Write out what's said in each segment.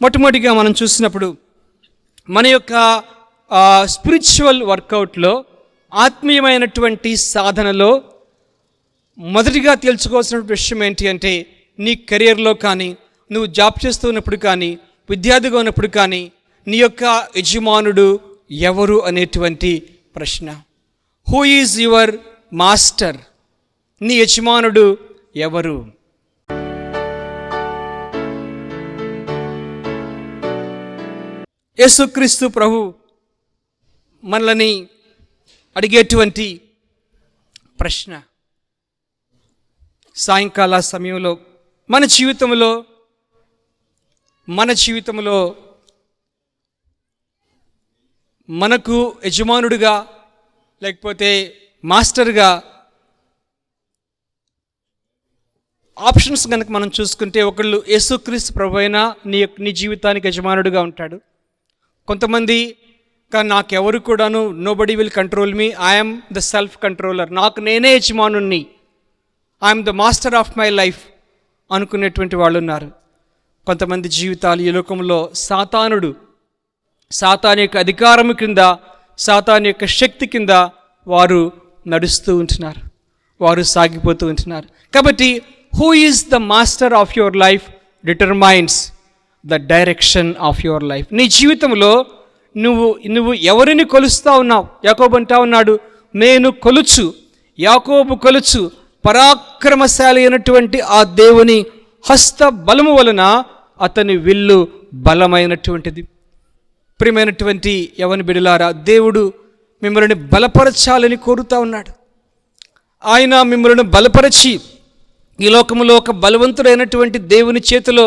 మొట్టమొదటిగా మనం చూసినప్పుడు మన యొక్క స్పిరిచువల్ వర్కౌట్లో, ఆత్మీయమైనటువంటి సాధనలో మొదటిగా తెలుసుకోవాల్సిన విషయం ఏంటి అంటే, నీ కెరియర్లో కానీ, నువ్వు జాబ్ చేస్తున్నప్పుడు కానీ, విద్యార్థిగా ఉన్నప్పుడు కానీ, నీ యొక్క యజమానుడు ఎవరు అనేటువంటి ప్రశ్న. Who is your master? నీ యజమానుడు ఎవరు? యేసుక్రీస్తు ప్రభు మనల్ని అడిగేటువంటి ప్రశ్న సాయంకాల సమయంలో మన జీవితంలో మనకు యజమానుడిగా లేకపోతే మాస్టర్గా ఆప్షన్స్ కనుక మనం చూసుకుంటే, ఒకళ్ళు యేసుక్రీస్తు ప్రభు అయినా నీ జీవితానికి యజమానుడిగా ఉంటాడు. కొంతమంది నాకెవరు కూడాను, nobody will control me, I'm the self controller, నాకు నేనే యజమానుణ్ణి, I'm the master of my life అనుకునేటువంటి వాళ్ళు ఉన్నారు. కొంతమంది జీవితాలు ఈ లోకంలో సాతాను యొక్క అధికారం కింద, సాతాను యొక్క శక్తి కింద వారు నడుస్తూ ఉంటున్నారు, వారు సాగిపోతూ ఉంటున్నారు. కాబట్టి who is the master of your life determines the direction of your life. నీ జీవితంలో నువ్వు ఎవరిని కొలుస్తూ ఉన్నావు? యాకోబు అంటా ఉన్నాడు, యాకోబు కొలుచు పరాక్రమశాలి అయినటువంటి ఆ దేవుని హస్త బలము వలన అతని విల్లు బలమైనటువంటిది. ప్రియమైనటువంటి యవన బిడ్డలారా, దేవుడు మిమ్మల్ని బలపరచాలని కోరుతూ ఉన్నాడు. ఆయన మిమ్మల్ని బలపరచి ఈ లోకంలో ఒక బలవంతుడైనటువంటి దేవుని చేతిలో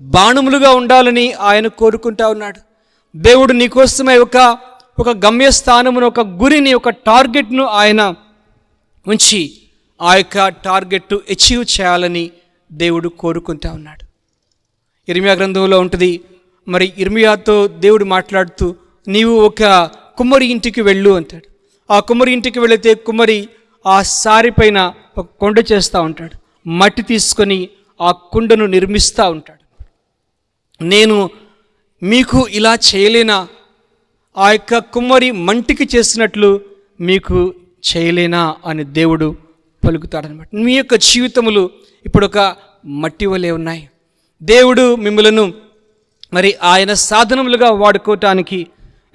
బాణములుగా ఉండాలని ఆయన కోరుకుంటా ఉన్నాడు. దేవుడు నీకోసమే ఒక గమ్యస్థానమును, ఒక గురిని, ఒక టార్గెట్ను ఆయన ఉంచి ఆ యొక్క టార్గెట్ అచీవ్ చేయాలని దేవుడు కోరుకుంటా ఉన్నాడు. ఇర్మియా గ్రంథంలో ఉంటుంది, మరి ఇర్మియాతో దేవుడు మాట్లాడుతూ, నీవు ఒక కుమ్మరి ఇంటికి వెళ్ళు అంటాడు. ఆ కుమ్మరి ఇంటికి వెళితే కుమ్మరి ఆ సారి పైన ఒక కొండ చేస్తూ ఉంటాడు, మట్టి తీసుకొని ఆ కుండను నిర్మిస్తూ ఉంటాడు. నేను మీకు ఇలా చేయలేనా? ఆ యొక్క కుమ్మరి మంటికి చేసినట్లు మీకు చేయలేనా అని దేవుడు పలుకుతాడనమాట. మీ యొక్క జీవితములు ఇప్పుడు ఒక మట్టి వలె ఉన్నాయి. దేవుడు మిమ్మలను మరి ఆయన సాధనములుగా వాడుకోవటానికి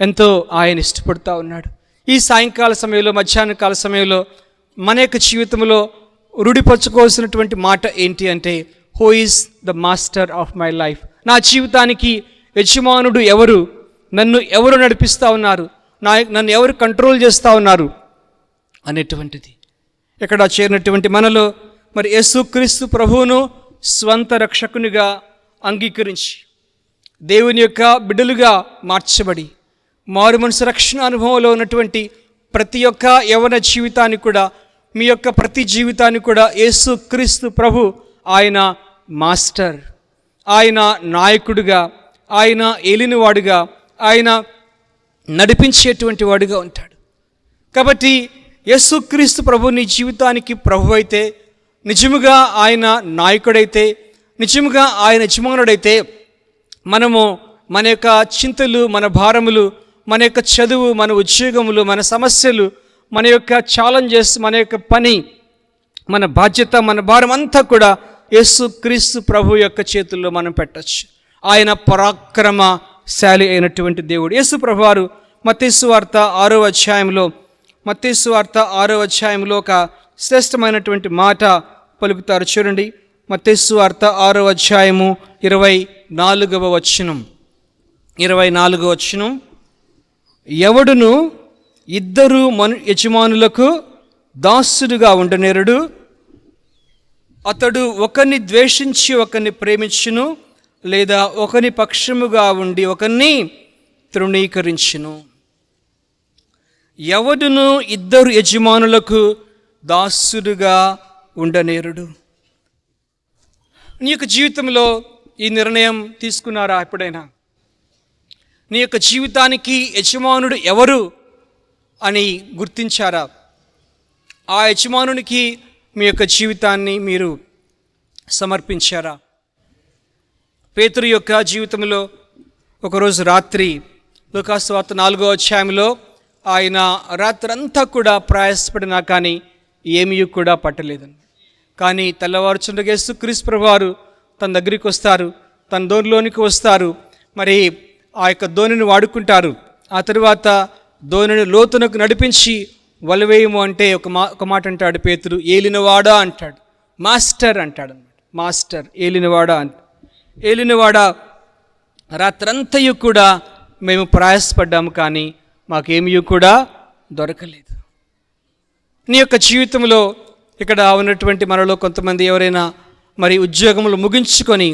ఎంతో ఆయన ఇష్టపడుతూ ఉన్నాడు. ఈ సాయంకాల సమయంలో, మధ్యాహ్న కాల సమయంలో మన యొక్క జీవితంలో రూఢిపరచుకోవాల్సినటువంటి మాట ఏంటి అంటే, who is the master of my life? నా జీవితానికి యజమానుడు ఎవరు? నన్ను ఎవరు నడిపిస్తూ ఉన్నారు? నన్ను ఎవరు కంట్రోల్ చేస్తూ ఉన్నారు అనేటువంటిది. ఇక్కడ చేరినటువంటి మనలో మరి యేసుక్రీస్తు ప్రభువును స్వంత రక్షకునిగా అంగీకరించి, దేవుని యొక్క బిడ్డలుగా మార్చబడి, మారు మనసు రక్షణ అనుభవంలో ఉన్నటువంటి ప్రతి ఒక్క యవన జీవితాన్ని కూడా, మీ యొక్క ప్రతి జీవితాన్ని కూడా యేసుక్రీస్తు ప్రభు ఆయన మాస్టర్, ఆయన నాయకుడిగా, ఆయన ఏలినవాడుగా, ఆయన నడిపించేటువంటి వాడుగా ఉంటాడు. కాబట్టి యేసుక్రీస్తు ప్రభు నీ జీవితానికి ప్రభు అయితే, నిజముగా ఆయన నాయకుడైతే, నిజముగా ఆయన యజమానుడైతే, మనము మన యొక్క చింతలు, మన భారములు, మన యొక్క చదువు, మన ఉద్యోగములు, మన సమస్యలు, మన యొక్క ఛాలెంజెస్, మన యొక్క పని, మన బాధ్యత, మన భారం అంతా కూడా యేసుక్రీస్తు ప్రభు యొక్క చేతుల్లో మనం పెట్టచ్చు. ఆయన పరాక్రమశాలి అయినటువంటి దేవుడు. యేసు ప్రభు వారు మత్తయి సువార్త 6వ అధ్యాయంలో ఒక శ్రేష్టమైనటువంటి మాట పలుకుతారు. చూడండి, మత్తయి సువార్త 6వ అధ్యాయము 24వ వచనం. ఎవడును ఇద్దరు యజమానులకు దాసుడుగా ఉండనేరుడు, అతడు ఒకరిని ద్వేషించి ఒకరిని ప్రేమించును, లేదా ఒకని పక్షముగా ఉండి ఒకరిని తృణీకరించును. ఎవడును ఇద్దరు యజమానులకు దాసుడుగా ఉండనేరుడు. నీ యొక్క జీవితంలో ఈ నిర్ణయం తీసుకున్నారా ఎప్పుడైనా? నీ యొక్క జీవితానికి యజమానుడు ఎవరు అని గుర్తించారా? ఆ యజమానునికి మీ యొక్క జీవితాన్ని మీరు సమర్పించారా? పేతురు యొక్క జీవితంలో ఒకరోజు రాత్రి లూకాసు వార్త 4వ అధ్యాయంలో ఆయన రాత్రంతా కూడా ప్రయాసపడినా కానీ ఏమీ కూడా పట్టలేదండి. కానీ తెల్లవారుచుండగా యేసుక్రీస్తు ప్రభువారు తన దగ్గరికి వస్తారు, తన దోణిలోనికి వస్తారు. మరి ఆ యొక్క దోణిని వాడుకుంటారు. ఆ తరువాత దోణిని లోతునకు నడిపించి వలవేయము అంటే ఒక మాట అంటాడు పేతురు, ఏలినవాడా అంటాడు, మాస్టర్ అంటాడు అన్నమాట. మాస్టర్, ఏలినవాడా అంట. ఏలినవాడా, రాత్రంతయు కూడా మేము ప్రయాసపడ్డాము కానీ మాకేమీ కూడా దొరకలేదు. నీ యొక్క జీవితంలో ఇక్కడ ఉన్నటువంటి మనలో కొంతమంది ఎవరైనా మరి ఉద్యోగములు ముగించుకొని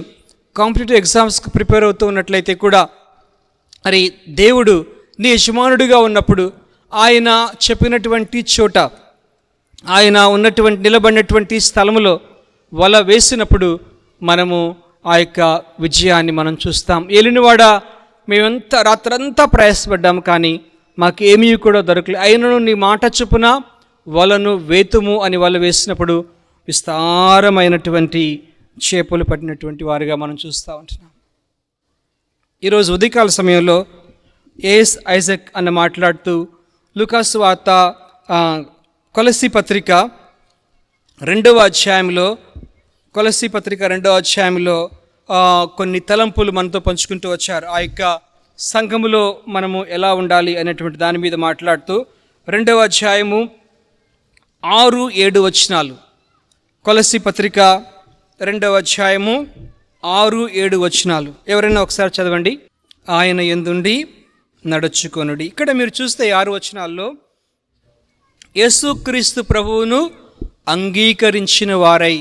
కాంపిటేటివ్ ఎగ్జామ్స్కి ప్రిపేర్ అవుతూ ఉన్నట్లయితే కూడా మరి దేవుడు నీ యజమానుడిగా ఉన్నప్పుడు ఆయన చెప్పినటువంటి చోట, ఆయన నిలబడినటువంటి స్థలములో వల వేసినప్పుడు మనము ఆ యొక్క విజయాన్ని మనం చూస్తాం. ఏలినవాడా, మేమంతా రాత్రంతా ప్రయాసపడ్డాము కానీ మాకు ఏమీ కూడా దొరకలేదు, అయినను నీ మాట చొప్పున వలను వేతుము అని వల వేసినప్పుడు విస్తారమైనటువంటి చేపలు పట్టినటువంటి వారిగా మనం చూస్తూ ఉంటున్నాం. ఈరోజు ఉదయకాల సమయంలో ఏఎస్ ఐజక్ అని మాట్లాడుతూ లూకాసు వార్త కొలస్సీ పత్రిక 2వ అధ్యాయంలో కొన్ని తలంపులు మనతో పంచుకుంటూ వచ్చారు. ఆ యొక్క సంఘములో మనము ఎలా ఉండాలి అనేటువంటి దాని మీద మాట్లాడుతూ 2వ అధ్యాయము 6-7 వచనాలు, కొలస్సీ పత్రిక 2వ అధ్యాయము 6-7 వచనాలు ఎవరైనా ఒకసారి చదవండి. ఆయన యందుండి నడుచుకొనుడి. ఇక్కడ మీరు చూస్తే 6 వచనాల్లో యేసుక్రీస్తు ప్రభువును అంగీకరించిన వారై,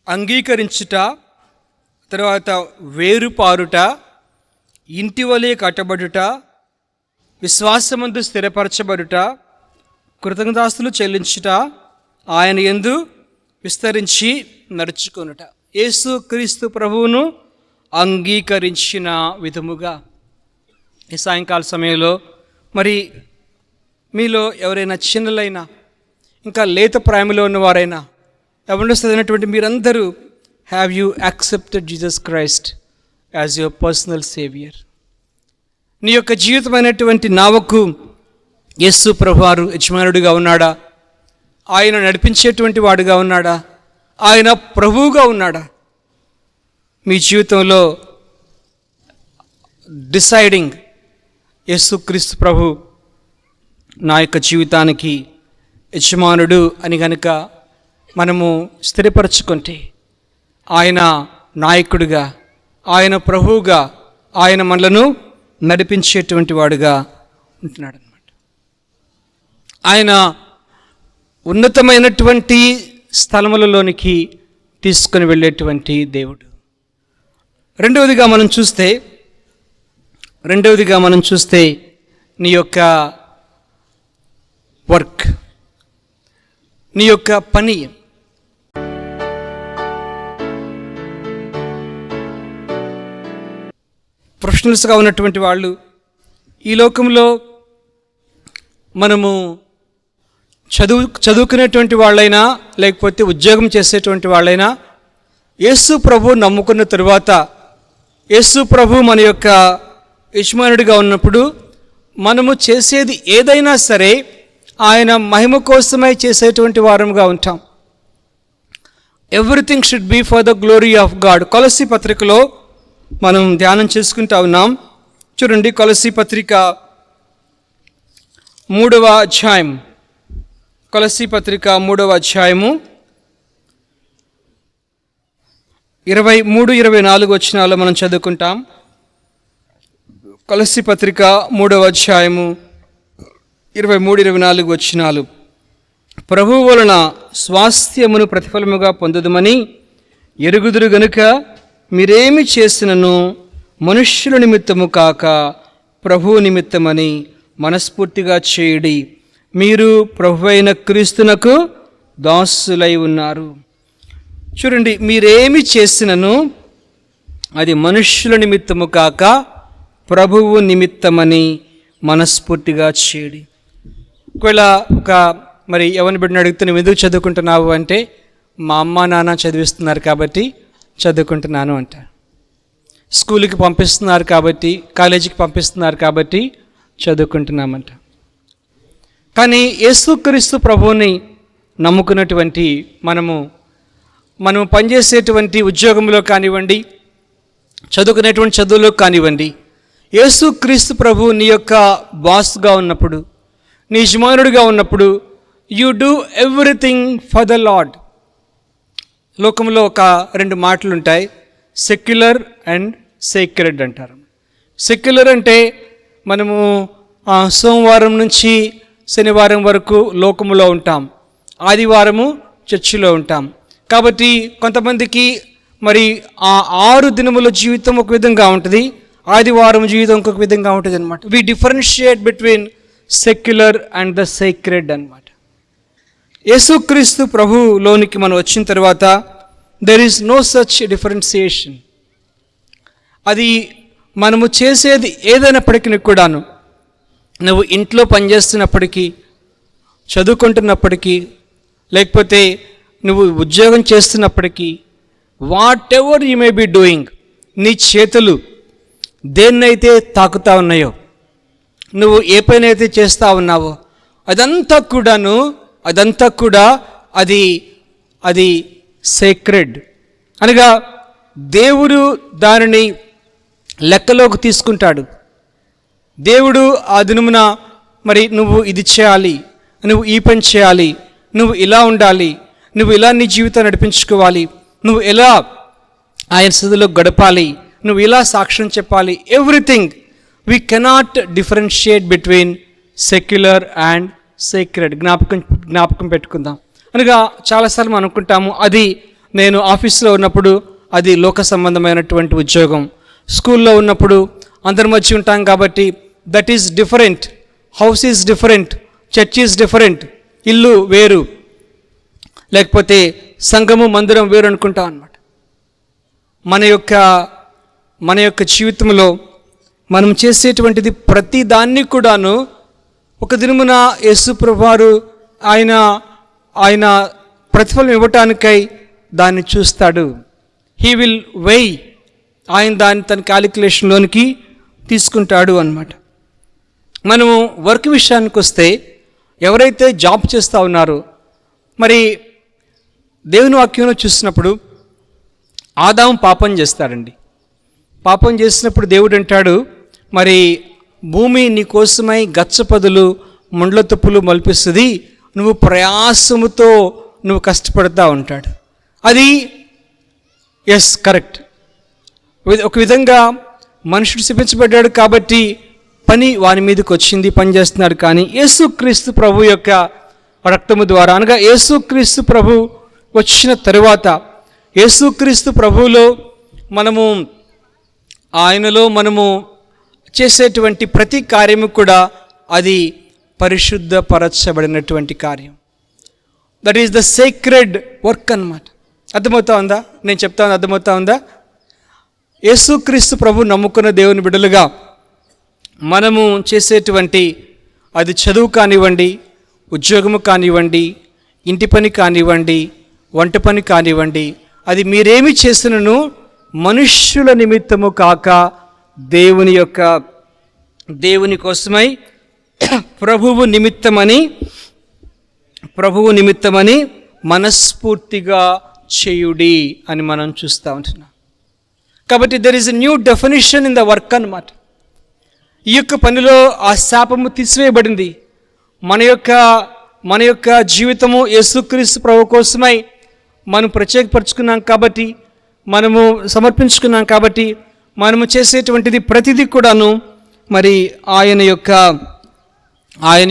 అంగీకరించుట, తర్వాత వేరుపారుట, ఇంటి వలె కట్టబడుట, విశ్వాసమందు స్థిరపరచబడుట, కృతజ్ఞతాస్తులు చెల్లించుట, ఆయన యందు విస్తరించి నడుచుకొనుట. యేసుక్రీస్తు ప్రభువును అంగీకరించిన విధముగా. ఈ సాయంకాల సమయంలో మరి మీలో ఎవరైనా చిన్నలైనా ఇంకా లేత ప్రాయంలో ఉన్నవారైనా ఎవరినో చదివినటువంటి మీరందరూ have you accepted Jesus Christ as your personal saviour? నీ యొక్క జీవితమైనటువంటి నావకు యేసు ప్రభువారు యజమానుడిగా ఉన్నాడా? ఆయన నడిపించేటువంటి వాడుగా ఉన్నాడా? ఆయన ప్రభువుగా ఉన్నాడా? మీ జీవితంలో డిసైడింగ్ యేసుక్రీస్తు ప్రభు నా యొక్క జీవితానికి యజమానుడు అని కనుక మనము స్థిరపరచుకుంటే, ఆయన నాయకుడిగా, ఆయన ప్రభువుగా, ఆయన మనలను నడిపించేటువంటి వాడుగా ఉంటున్నాడు అన్నమాట. ఆయన ఉన్నతమైనటువంటి స్థలములలోనికి తీసుకొని వెళ్ళేటువంటి దేవుడు. రెండవదిగా మనం చూస్తే నీ యొక్క వర్క్, నీ యొక్క పని. ప్రొఫెషనల్స్గా ఉన్నటువంటి వాళ్ళు ఈ లోకంలో మనము చదువుకునేటువంటి వాళ్ళైనా లేకపోతే ఉద్యోగం చేసేటువంటి వాళ్ళైనా యేసు ప్రభు నమ్ముకున్న తరువాత, యేసు ప్రభు మన యొక్క యజమానుడిగా ఉన్నప్పుడు మనము చేసేది ఏదైనా సరే ఆయన మహిమ కోసమై చేసేటువంటి వారముగా ఉంటాం. Everything should be for the glory of God. కొలస్సీ పత్రికలో మనం ధ్యానం చేసుకుంటా ఉన్నాం. చూడండి, కొలస్సీ పత్రిక 3వ అధ్యాయం, కొలస్సీ పత్రిక 3వ అధ్యాయము 23-24 వచనాలు మనం చదువుకుంటాం. కొలస్సీ పత్రిక 3వ అధ్యాయము 23-24 వచనాలు. ప్రభువు వలన స్వాస్థ్యమును ప్రతిఫలముగా పొందుదుమని ఎరుగుదురు గనుక మీరేమి చేసినను మనుష్యుల నిమిత్తము కాక ప్రభువు నిమిత్తమని మనస్ఫూర్తిగా చేయుడి. మీరు ప్రభువైన క్రీస్తునకు దాసులై ఉన్నారు. చూడండి, మీరేమి చేసినను అది మనుష్యుల నిమిత్తము కాక ప్రభువు నిమిత్తమని మనస్ఫూర్తిగా చేయుడి. ఒకవేళ మరి ఎవరిని బిడ్డను అడిగితే నువ్వు ఎందుకు చదువుకుంటున్నావు అంటే, మా అమ్మ నాన్న చదివిస్తున్నారు కాబట్టి చదువుకుంటున్నాను అంటారు. స్కూల్కి పంపిస్తున్నారు కాబట్టి, కాలేజీకి పంపిస్తున్నారు కాబట్టి చదువుకుంటున్నామంట. కానీ యేసుక్రీస్తు ప్రభువుని నమ్ముకున్నటువంటి మనము పనిచేసేటువంటి ఉద్యోగంలో కానివ్వండి, చదువుకునేటువంటి చదువులో కానివ్వండి, యేసుక్రీస్తు ప్రభువు నీ యొక్క బాస్గా ఉన్నప్పుడు, నీ యజమానుడిగా ఉన్నప్పుడు, you do everything for the lord. లోకంలో ఒక 2 మాటలు ఉంటాయి, సెక్యులర్ అండ్ సేక్రెడ్ అంటారు. సెక్యులర్ అంటే మనము సోమవారం నుంచి శనివారం వరకు లోకములో ఉంటాం, ఆదివారము చర్చిలో ఉంటాం. కాబట్టి కొంతమందికి మరి ఆ 6 దినముల జీవితం ఒక విధంగా ఉంటుంది, ఆదివారం జీవితం ఇంకొక విధంగా ఉంటుంది అనమాట. We differentiate between secular and the sacred అనమాట. యేసుక్రీస్తు ప్రభులోనికి మనం వచ్చిన తర్వాత there is no such differentiation. అది మనము చేసేది ఏదైనప్పటికీ కూడాను, నువ్వు ఇంట్లో పనిచేస్తున్నప్పటికీ, చదువుకుంటున్నప్పటికీ, లేకపోతే నువ్వు ఉద్యోగం చేస్తున్నప్పటికీ, what ever you may be doing, నీ చేతులు దేన్నైతే తాకుతా ఉన్నాయో, నువ్వు ఏ పని అయితే చేస్తూ ఉన్నావో అదంతా కూడా అది సేక్రెడ్ అనగా దేవుడు దానిని లెక్కలోకి తీసుకుంటాడు. దేవుడు ఆ దినమున మరి నువ్వు ఇది చేయాలి, నువ్వు ఈ పని చేయాలి, నువ్వు ఇలా ఉండాలి, నువ్వు ఇలా నీ జీవితాన్ని నడిపించుకోవాలి, నువ్వు ఎలా ఆయన సన్నిధిలో గడపాలి, నువ్వు ఇలా సాక్ష్యం చెప్పాలి. Everything we cannot differentiate between secular and sacred. జ్ఞాపకం పెట్టుకుందాం. అనగా చాలాసార్లు మనం అనుకుంటాము, అది నేను ఆఫీస్లో ఉన్నప్పుడు అది లోక సంబంధమైనటువంటి ఉద్యోగం, స్కూల్లో ఉన్నప్పుడు అందరి మధ్య ఉంటాం కాబట్టి that is different, house is different, church is different, ఇల్లు వేరు, లేకపోతే సంఘము మందిరం వేరు అనుకుంటాం అన్నమాట. మన యొక్క జీవితంలో మనం చేసేటువంటిది ప్రతి దాన్ని కూడాను ఒక దినమున యేసు ప్రభువారు ఆయన ప్రతిఫలం ఇవ్వటానికై దాన్ని చూస్తాడు. హీ విల్ వెయ్, ఆయన దాన్ని తన క్యాలిక్యులేషన్లోనికి తీసుకుంటాడు అన్నమాట. మనము వర్క్ విషయానికి వస్తే, ఎవరైతే జాబ్ చేస్తూ ఉన్నారో, మరి దేవుని వాక్యంలో చూసినప్పుడు ఆదాము పాపం చేస్తాడండి. పాపం చేసినప్పుడు దేవుడు అంటాడు, మరి భూమి నీ కోసమై గచ్చపదులు ముండ్ల తుప్పులు మల్పిస్తుంది, నువ్వు ప్రయాసముతో నువ్వు కష్టపడతా ఉంటాడు. అది ఎస్ కరెక్ట్. ఒక విధంగా మనుషుడు శపించబడ్డాడు కాబట్టి పని వాని మీదకి వచ్చింది, పని చేస్తున్నాడు. కానీ యేసుక్రీస్తు ప్రభు యొక్క రక్తము ద్వారా, అనగా యేసుక్రీస్తు ప్రభు వచ్చిన తరువాత, యేసుక్రీస్తు ప్రభువులో ఆయనలో మనము చేసేటువంటి ప్రతి కార్యము కూడా అది పరిశుద్ధపరచబడినటువంటి కార్యం. That is the sacred work అన్నమాట. అర్థమవుతా ఉందా? నేను చెప్తాను, అర్థమవుతా ఉందా? యేసుక్రీస్తు ప్రభు నమ్ముకున్న దేవుని బిడ్డలుగా మనము చేసేటువంటి అది చదువు కానివ్వండి, ఉద్యోగము కానివ్వండి, ఇంటి పని కానివ్వండి, వంట పని కానివ్వండి, అది మీరేమి చేసినను మనుష్యుల నిమిత్తము కాక దేవుని కోసమై ప్రభువు నిమిత్తమని మనస్ఫూర్తిగా చేయుడి అని మనం చూస్తూ ఉంటున్నాం. కాబట్టి there is a new definition in the work అన్నమాట. ఈ యొక్క పనిలో ఆ శాపము తీసివేయబడింది. మన యొక్క జీవితము యేసుక్రీస్తు ప్రభు కోసమై మనం ప్రత్యేకపరుచుకున్నాం కాబట్టి, మనము సమర్పించుకున్నాం కాబట్టి, మనము చేసేటువంటిది ప్రతిదీ కూడాను మరి ఆయన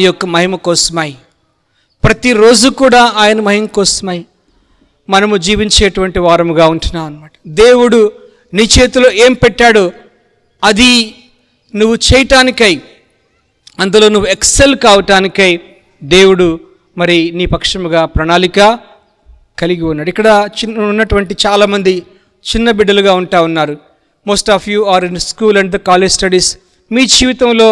యొక్క మహిమ కోసమై, ప్రతిరోజు కూడా ఆయన మహిమ కోసమై మనము జీవించేటువంటి వారముగా ఉంటున్నాం అన్నమాట. దేవుడు నీ చేతిలో ఏం పెట్టాడో అది నువ్వు చేయటానికై, అందులో నువ్వు ఎక్సెల్ కావటానికై దేవుడు మరి నీ పక్షముగా ప్రణాళిక కలిగి ఉన్నాడు. ఇక్కడ ఉన్నటువంటి చాలామంది చిన్న బిడ్డలుగా ఉంటా ఉన్నారు. Most of you are in school and the college studies. మీ జీవితంలో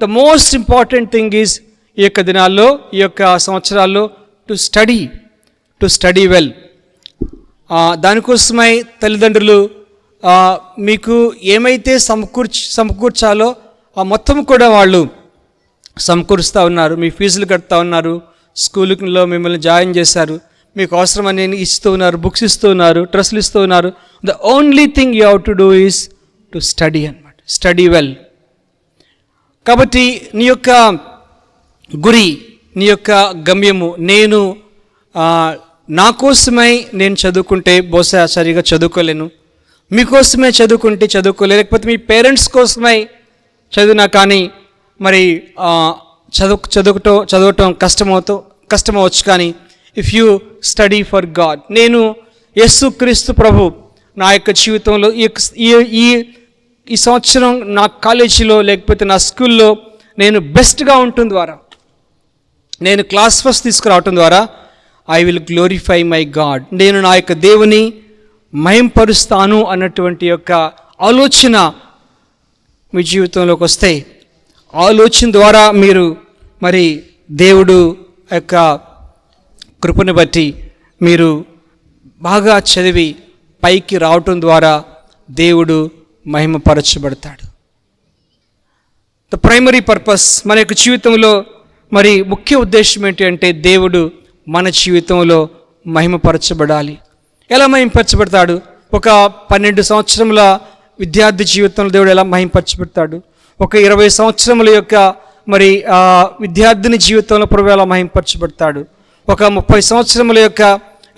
the most important thing is ఈ యొక్క దినాల్లో, ఈ యొక్క సంవత్సరాల్లో టు స్టడీ వెల్. దానికోసమై తల్లిదండ్రులు మీకు ఏమైతే సమకూర్చాలో ఆ మొత్తం కూడా వాళ్ళు సమకూరుస్తూ ఉన్నారు. మీ ఫీజులు కడుతూ ఉన్నారు, స్కూల్లో మిమ్మల్ని జాయిన్ చేశారు, మీకు అవసరమని ఇస్తూ ఉన్నారు, బుక్స్ ఇస్తూ ఉన్నారు, డ్రెస్సులు ఇస్తూ ఉన్నారు. The only thing you have to do is to study అన్నమాట. Study well. కాబట్టి నీ యొక్క గురి, నీ యొక్క గమ్యము, నేను నా కోసమై నేను చదువుకుంటే బహుశా సరిగా చదువుకోలేను, మీకోసమే చదువుకోలేను, లేకపోతే మీ పేరెంట్స్ కోసమై చదివినా కానీ మరి చదవటం కష్టమవచ్చు. కానీ if you study for God, నేను యేసుక్రీస్తు ప్రభు నా యొక్క జీవితంలో ఈ సంవత్సరం నా కాలేజీలో లేకపోతే నా స్కూల్లో నేను బెస్ట్గా ఉండటం ద్వారా, నేను క్లాస్ ఫస్ట్ తీసుకురావటం ద్వారా I will glorify my God, నేను నా యొక్క దేవుని మహింపరుస్తాను అన్నటువంటి యొక్క ఆలోచన మీ జీవితంలోకి వస్తే, ఆలోచన ద్వారా మీరు మరి దేవుడు యొక్క కృపను బట్టి మీరు బాగా చదివి పైకి రావటం ద్వారా దేవుడు మహిమపరచబడతాడు. ద ప్రైమరీ పర్పస్, మన యొక్క జీవితంలో మరి ముఖ్య ఉద్దేశం ఏంటి అంటే దేవుడు మన జీవితంలో మహిమపరచబడాలి. ఎలా మహిమపరచబడతాడు? ఒక 12 సంవత్సరముల విద్యార్థి జీవితంలో దేవుడు ఎలా మహిమపరచబడతాడు? ఒక 20 సంవత్సరముల యొక్క మరి విద్యార్థిని జీవితంలో ప్రభు ఎలా మహిమపరచబడతాడు? ఒక 30 సంవత్సరముల యొక్క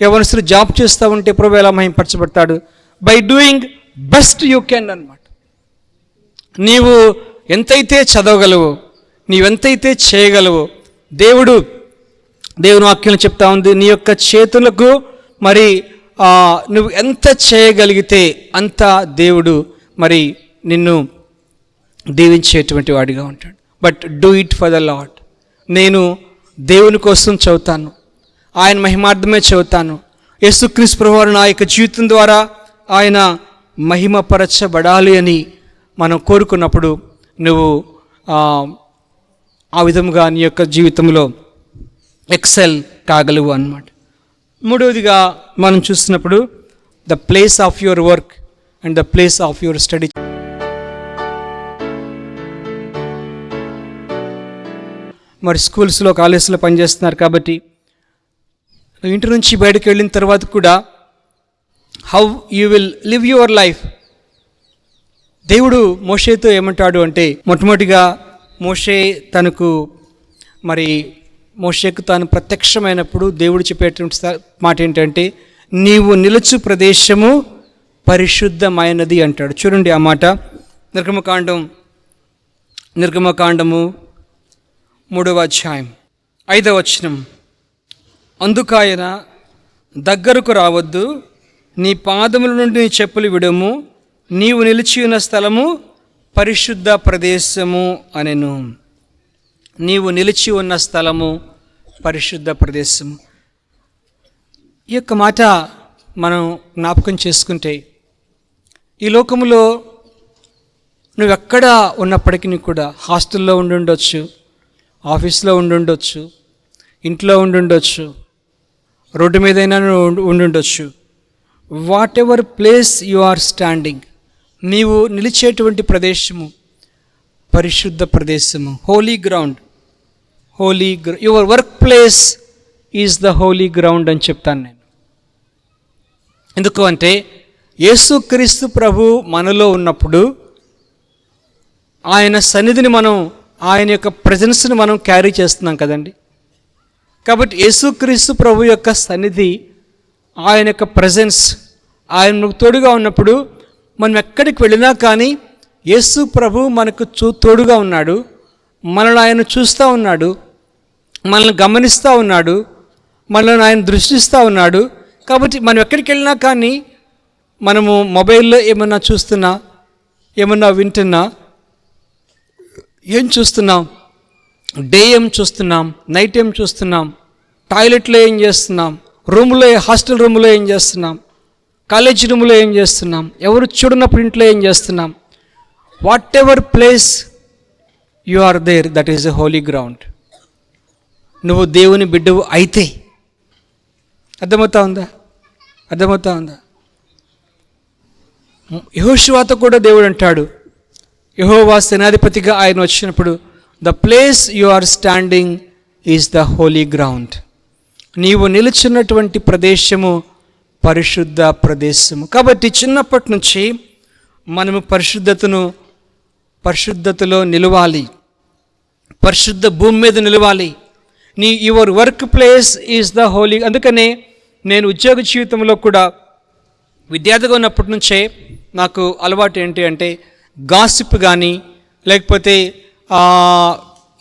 యవనస్తులు జాబ్ చేస్తూ ఉంటే ప్రభు ఎలా మహిమపరచబడతాడు? By doing best you can అన్నమాట. నీవు ఎంతైతే చదవగలవో, నీవెంతైతే చేయగలవో, దేవుని వాక్యం చెప్తా ఉంది, నీ యొక్క చేతులకు మరి నువ్వు ఎంత చేయగలిగితే అంత దేవుడు మరి నిన్ను దీవించేటువంటి వాడిగా ఉంటాడు. But do it for the lord. నేను దేవుని కోసం చదువుతాను, ఆయన మహిమార్థమే చదువుతాను. యేసుక్రీస్తు ప్రభువారు నా యొక్క జీవితం ద్వారా ఆయన మహిమపరచబడాలి అని మనం కోరుకున్నప్పుడు నువ్వు ఆ విధముగా నీ యొక్క జీవితంలో ఎక్సెల్ కాగలవు అన్నమాట. మూడవదిగా మనం చూస్తున్నప్పుడు the place of your work and the place of your study. మరి స్కూల్స్లో కాలేజీలో పనిచేస్తున్నారు కాబట్టి ఇంటి నుంచి బయటకు వెళ్ళిన తర్వాత కూడా how you will live your life. దేవుడు మోషేతో ఏమంటాడు అంటే, మొట్టమొదటిగా మోషేకు తాను ప్రత్యక్షమైనప్పుడు దేవుడు చెప్పేటువంటి మాట ఏంటంటే, నీవు నిలుచు ప్రదేశము పరిశుద్ధమైనది అంటాడు. చూడండి ఆ మాట, నిర్గమకాండము 3వ అధ్యాయం 5వ వచనం. అందుకాయన దగ్గరకు రావద్దు, నీ పాదముల నుండి నీ చెప్పులు విడుము, నీవు నిలిచి ఉన్న స్థలము పరిశుద్ధ ప్రదేశము అనెను. నీవు నిలిచి ఉన్న స్థలము పరిశుద్ధ ప్రదేశము. ఈ యొక్క మాట మనం జ్ఞాపకం చేసుకుంటే, ఈ లోకములో నువ్వెక్కడ ఉన్నప్పటికీ కూడా, హాస్టల్లో ఉండుండొచ్చు, ఆఫీస్లో ఉండుండొచ్చు, ఇంట్లో ఉండుండొచ్చు, రోడ్డు మీదైనా ఉండుండొచ్చు, whatever place you are standing, నీవు నిలిచేటువంటి ప్రదేశము పరిశుద్ధ ప్రదేశము, holy ground. Your work place is the holy ground అని చెప్తాను నేను. ఎందుకు అంటే, యేసుక్రీస్తు ప్రభు మనలో ఉన్నప్పుడు ఆయన సన్నిధిని ఆయన యొక్క ప్రెజెన్స్ని మనం క్యారీ చేస్తున్నాం కదండి. కాబట్టి యేసుక్రీస్తు ప్రభు యొక్క సన్నిధి, ఆయన యొక్క ప్రెజెన్స్, ఆయన తోడుగా ఉన్నప్పుడు మనం ఎక్కడికి వెళ్ళినా కానీ యేసు ప్రభు మనకు తోడుగా ఉన్నాడు, మనల్ని ఆయన చూస్తూ ఉన్నాడు, మనల్ని గమనిస్తూ ఉన్నాడు, మనల్ని ఆయన దృష్టిస్తూ ఉన్నాడు. కాబట్టి మనం ఎక్కడికి వెళ్ళినా కానీ మనము మొబైల్లో ఏమన్నా చూస్తున్నా, ఏమన్నా వింటున్నా, ఏం చూస్తున్నాం, డే ఏం చూస్తున్నాం, నైట్ ఏం చూస్తున్నాం, టాయిలెట్లో ఏం చేస్తున్నాం, హాస్టల్ రూమ్లో ఏం చేస్తున్నాం, కాలేజీ రూమ్లో ఏం చేస్తున్నాం, ఎవరు చూడనప్పుడు ఇంట్లో ఏం చేస్తున్నాం, whatever place you are there, that is a holy ground. నువ్వు దేవుని బిడ్డవు అయితే, అర్థమవుతా ఉందా? అర్థమవుతా ఉందా? యెహోషువతో కూడా దేవుడు అంటాడు, యెహోవా సేనాధిపతిగా ఆయన వచ్చినప్పుడు, the place you are standing is the holy ground. నీవు నిలుచున్నటువంటి ప్రదేశము పరిశుద్ధ ప్రదేశము. కాబట్టి చిన్నప్పటి నుంచి మనము పరిశుద్ధతలో నిలవాలి, పరిశుద్ధ భూమి మీద నిలవాలి. Your work place is the holy. అందుకనే నేను ఉద్యోగ జీవితంలో కూడా విద్యార్థిగా ఉన్నప్పటి నుంచే నాకు అలవాటు ఏంటి అంటే, గాసిప్ కానీ లేకపోతే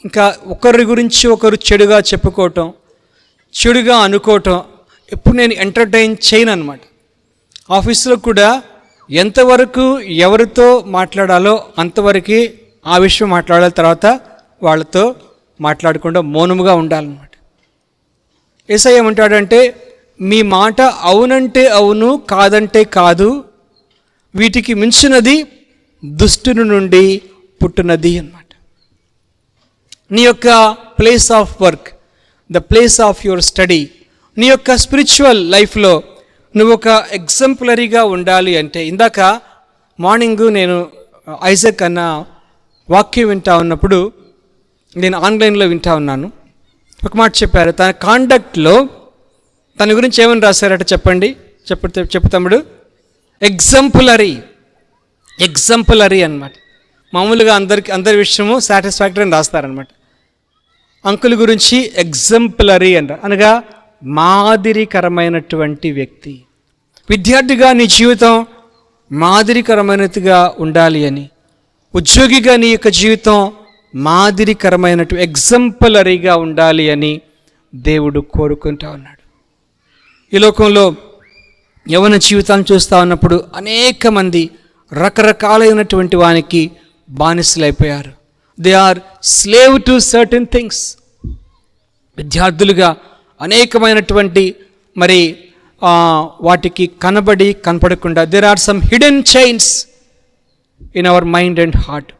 ఇంకా ఒకరి గురించి ఒకరు చెడుగా చెప్పుకోవటం, చెడుగా అనుకోవటం ఎప్పుడు నేను ఎంటర్టైన్ చేయను అనమాట. ఆఫీసులో కూడా ఎంతవరకు ఎవరితో మాట్లాడాలో అంతవరకు ఆ విషయం మాట్లాడాలి, తర్వాత వాళ్ళతో మాట్లాడకుండా మౌనముగా ఉండాలన్నమాట. యేసయ్య ఏమంటాడంటే, మీ మాట అవునంటే అవును, కాదంటే కాదు, వీటికి మించినది దుష్టుని నుండి పుట్టినది అన్నమాట. నీ యొక్క place of work, the place of your study, నీ యొక్క స్పిరిచువల్ లైఫ్లో నువ్వు ఒక ఎగ్జంపులరీగా ఉండాలి అంటే, ఇందాక మార్నింగ్ నేను ఐజక్ అన్న వాక్యం వింటా ఉన్నప్పుడు, నేను ఆన్లైన్లో వింటా ఉన్నాను, ఒక మాట చెప్పారు. తన కాండక్ట్లో తన గురించి ఏమని రాశారట చెప్పండి, చెప్పు తమ్ముడు. ఎగ్జంపులరీ అన్నమాట. మామూలుగా అందరి విషయము సాటిస్ఫాక్టరీ అని రాస్తారనమాట. అంకుల్ గురించి ఎగ్జంపులరీ అంటారు, అనగా మాదిరికరమైనటువంటి వ్యక్తి. విద్యార్థిగా నీ జీవితం మాదిరికరమైనదిగా ఉండాలి అని, ఉద్యోగిగా నీ యొక్క జీవితం మాదిరికరమైనటు ఎగ్జంపులరీగా ఉండాలి అని దేవుడు కోరుకుంటా ఉన్నాడు. ఈ లోకంలో యవ్వన జీవితాన్ని చూస్తూ ఉన్నప్పుడు అనేక మంది రకరకాలైనటువంటి వానికి బానిసలైపోయారు. They are slave to certain things. విద్యార్థులుగా అనేకమైనటువంటి మరి వాటికి కనపడకుండా there are some hidden chains in our mind and heart.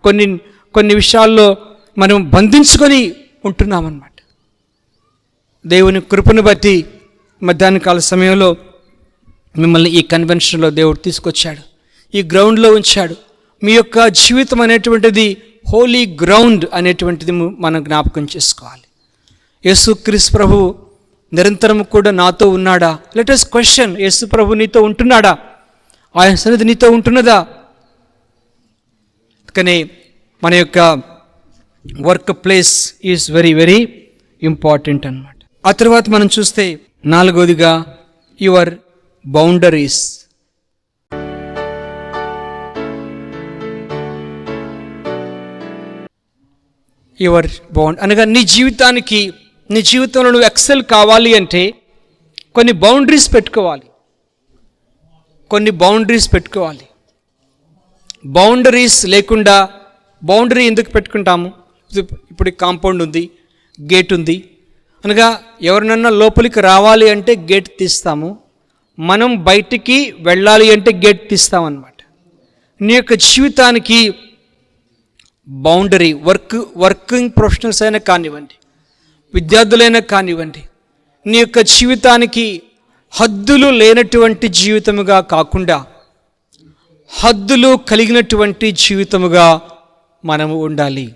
కొన్ని విషయాల్లో మనం బంధించుకొని ఉంటున్నామన్నమాట. దేవుని కృపను బట్టి మధ్యాహ్న కాల సమయంలో మిమ్మల్ని ఈ కన్వెన్షన్లో దేవుడు తీసుకొచ్చాడు, ఈ గ్రౌండ్లో ఉంచాడు. మీ యొక్క జీవితం అనేటువంటిది హోలీ గ్రౌండ్ అనేటువంటిది మనం జ్ఞాపకం చేసుకోవాలి. యేసుక్రీస్తు ప్రభు నిరంతరం కూడా నాతో ఉన్నాడా? Let us question. యేసు ప్రభు నీతో ఉంటున్నాడా? ఆయన సన్నిధి నీతో ఉంటున్నదా? కానీ మన యొక్క work place is very very important అన్నమాట. ఆ తర్వాత మనం చూస్తే 4వదిగా యువర్ బౌండరీస్. అనగా నీ జీవితంలో నువ్వు ఎక్సెల్ కావాలి అంటే కొన్ని బౌండరీస్ పెట్టుకోవాలి. బౌండరీస్ లేకుండా, బౌండరీ ఎందుకు పెట్టుకుంటాము? ఇప్పుడు కాంపౌండ్ ఉంది, గేట్ ఉంది, అనగా ఎవరినన్నా లోపలికి రావాలి అంటే గేట్ తీస్తాము, మనం బయటికి వెళ్ళాలి అంటే గేట్ తీస్తామన్నమాట. నీ యొక్క జీవితానికి బౌండరీ, వర్కింగ్ ప్రొఫెషనల్స్ అయినా కానివ్వండి, విద్యార్థులైనా కానివ్వండి, నీ యొక్క జీవితానికి హద్దులు లేనటువంటి జీవితముగా కాకుండా హద్దులు కలిగినటువంటి జీవితముగా మనము ఉండాలి.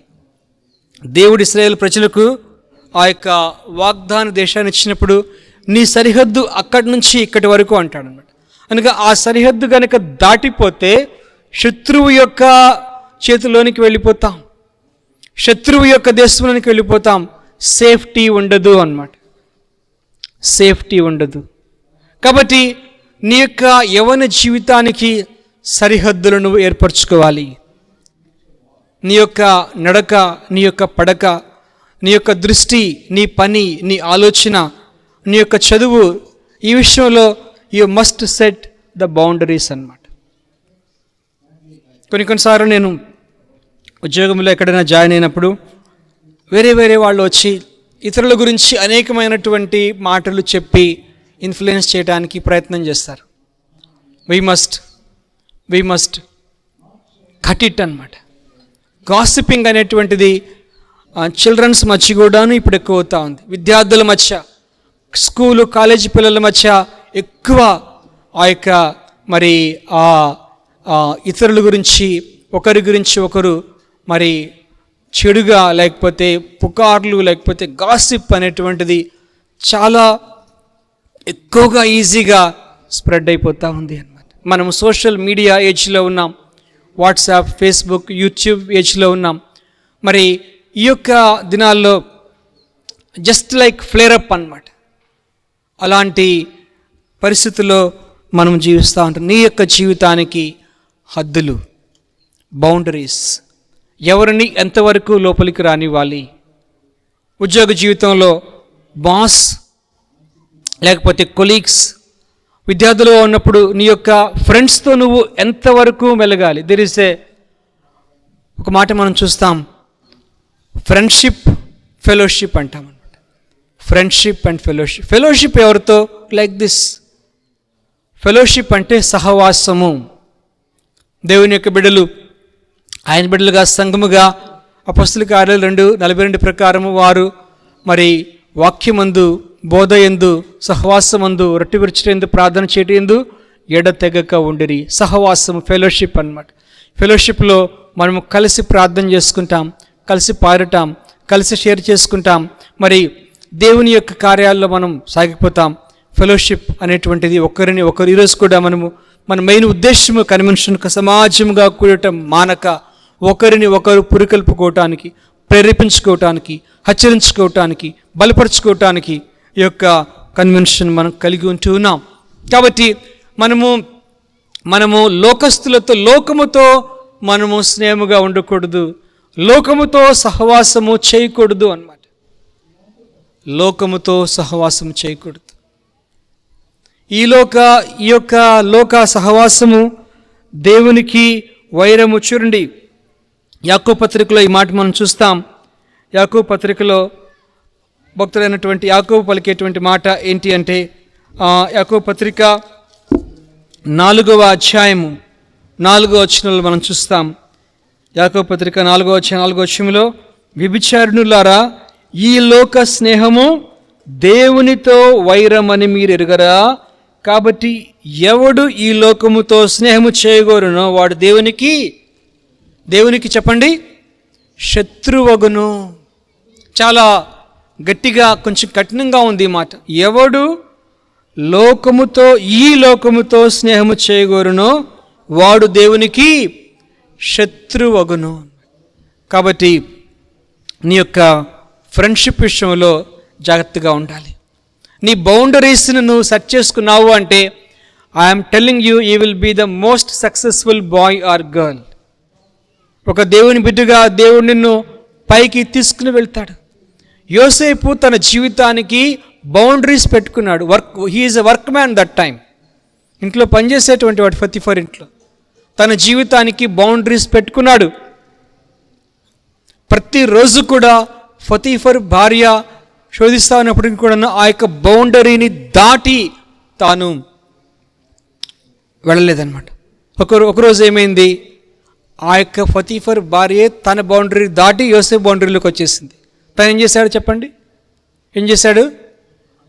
దేవుడు ఇశ్రాయేలు ప్రజలకు ఆ యొక్క వాగ్దాన దేశాన్ని ఇచ్చినప్పుడు నీ సరిహద్దు అక్కడి నుంచి ఇక్కడి వరకు అంటాడు అన్నమాట. అనగా ఆ సరిహద్దు కనుక దాటిపోతే శత్రువు యొక్క చేతిలోనికి వెళ్ళిపోతాం, శత్రువు యొక్క దేశంలోనికి వెళ్ళిపోతాం. సేఫ్టీ ఉండదు అన్నమాట, సేఫ్టీ ఉండదు. కాబట్టి నీ యొక్క యవ్వన జీవితానికి సరిహద్దులను ఏర్పరచుకోవాలి. నీ యొక్క నడక, నీ యొక్క పడక, నీ యొక్క దృష్టి, నీ పని, నీ ఆలోచన, నీ యొక్క చదువు, ఈ విషయంలో you must set the boundaries అన్నమాట. కొన్నిసార్లు నేను ఉద్యోగంలో ఎక్కడైనా జాయిన్ అయినప్పుడు వేరే వాళ్ళు వచ్చి ఇతరుల గురించి అనేకమైనటువంటి మాటలు చెప్పి ఇన్ఫ్లుయెన్స్ చేయడానికి ప్రయత్నం చేస్తారు. వీ మస్ట్ కట్ ఇట్ అన్నమాట. గాసిపింగ్ అనేటువంటిది చిల్డ్రన్స్ మధ్య కూడాను ఇప్పుడు ఎక్కువ అవుతూ ఉంది. విద్యార్థుల మధ్య, స్కూలు కాలేజీ పిల్లల మధ్య ఎక్కువ ఆ యొక్క మరి ఇతరుల గురించి ఒకరి గురించి ఒకరు మరి చెడుగా, లేకపోతే పుకార్లు, లేకపోతే గాసిప్ అనేటువంటిది చాలా ఎక్కువగా ఈజీగా స్ప్రెడ్ అయిపోతూ ఉంది అన్నమాట. మనం సోషల్ మీడియా ఏజ్లో ఉన్నాం, వాట్సాప్, ఫేస్బుక్, యూట్యూబ్ ఏజ్లో ఉన్నాం. మరి ఈ యొక్క దినాల్లో జస్ట్ లైక్ ఫ్లేరప్ అన్నమాట. అలాంటి పరిస్థితుల్లో మనం జీవిస్తూ ఉంటాం. నీ యొక్క జీవితానికి హద్దులు, బౌండరీస్, ఎవరిని ఎంతవరకు లోపలికి రానివ్వాలి. ఉద్యోగ జీవితంలో బాస్, లేకపోతే కొలీగ్స్, విద్యార్థులు ఉన్నప్పుడు నీ యొక్క ఫ్రెండ్స్తో నువ్వు ఎంతవరకు మెలగాలి. దెర్ ఇస్ ఒక మాట మనం చూస్తాం, ఫ్రెండ్షిప్, ఫెలోషిప్ అంటాం అనమాట. Friendship and fellowship. ఫెలోషిప్ ఎవరితో? Like this. ఫెలోషిప్ అంటే సహవాసము. దేవుని యొక్క బిడ్డలు, ఆయన బిడ్డలుగా సంఘముగా అపొస్తలుల కార్యాలు 2:42 ప్రకారము వారు మరి వాక్యమందు, బోధయందు, సహవాసమందు, రొట్టె విరుచుటయందు, ప్రార్థన చేయటందు ఎడతెగక ఉండిరి. సహవాసము, ఫెలోషిప్ అన్నమాట. ఫెలోషిప్లో మనము కలిసి ప్రార్థన చేసుకుంటాం, కలిసి పాడటం, కలిసి షేర్ చేసుకుంటాం, మరి దేవుని యొక్క కార్యాల్లో మనం సాగిపోతాం. ఫెలోషిప్ అనేటువంటిది ఒకరిని ఒకరు. ఈరోజు కూడా మన మెయిన్ ఉద్దేశము కన్వెన్షన్ సమాజంగా కూడటం మానక ఒకరిని ఒకరు పురికల్పుకోవటానికి, ప్రేరేపించుకోవటానికి, హెచ్చరించుకోవటానికి, బలపరుచుకోవటానికి ఈ యొక్క కన్వెన్షన్ మనం కలిగి ఉంటూ ఉన్నాం. కాబట్టి మనము లోకస్తులతో, లోకముతో మనము స్నేహముగా ఉండకూడదు, లోకముతో సహవాసము చేయకూడదు అన్నమాట. లోకముతో సహవాసము చేయకూడదు. ఈ యొక్క లోక సహవాసము దేవునికి వైరము. చూడండి, యాకోబు పత్రికలో ఈ మాట మనం చూస్తాం. యాకోబు పత్రికలో భక్తుడైనటువంటి యాకోబు పలికేటువంటి మాట ఏంటి అంటే, యాకోబు పత్రిక 4వ అధ్యాయము 4వ వచనంలో మనం చూస్తాం. యాకోబు పత్రిక 4వ అధ్యాయం 4వ వచనంలో, వ్యభిచారిణులారా, ఈ లోక స్నేహము దేవునితో వైరమని మీరు ఎరుగరా? కాబట్టి ఎవడు ఈ లోకముతో స్నేహము చేయగోరునో వాడు దేవునికి చెప్పండి, శత్రువగును. చాలా గట్టిగా, కొంచెం కఠినంగా ఉంది ఈ మాట. ఎవడు ఈ లోకముతో స్నేహము చేయగోరునో వాడు దేవునికి శత్రువగును. కాబట్టి నీ యొక్క ఫ్రెండ్షిప్ విషయంలో జాగ్రత్తగా ఉండాలి. నీ బౌండరీస్ని నువ్వు సెట్ చేసుకున్నావు అంటే, I'm telling you will be the most successful boy or girl. ఒక దేవుని బిడ్డగా దేవుడు నిన్ను పైకి తీసుకుని వెళ్తాడు. యోసేపు తన జీవితానికి బౌండరీస్ పెట్టుకున్నాడు. He is a work man that time. ఇంట్లో పనిచేసేటువంటి వాడు ఫతిఫర్ ఇంట్లో తన జీవితానికి బౌండరీస్ పెట్టుకున్నాడు. ప్రతిరోజు కూడా ఫతిఫర్ భార్య శోధిస్తా ఉన్నప్పటికీ కూడా ఆ యొక్క బౌండరీని దాటి తాను వెళ్ళలేదన్నమాట. ఒకరోజు ఏమైంది, ఆ యొక్క ఫతిఫర్ భార్య తన బౌండరీ దాటి యోసేపు బౌండరీలోకి వచ్చేసింది. తను ఏం చేశాడు చెప్పండి? ఏం చేశాడు?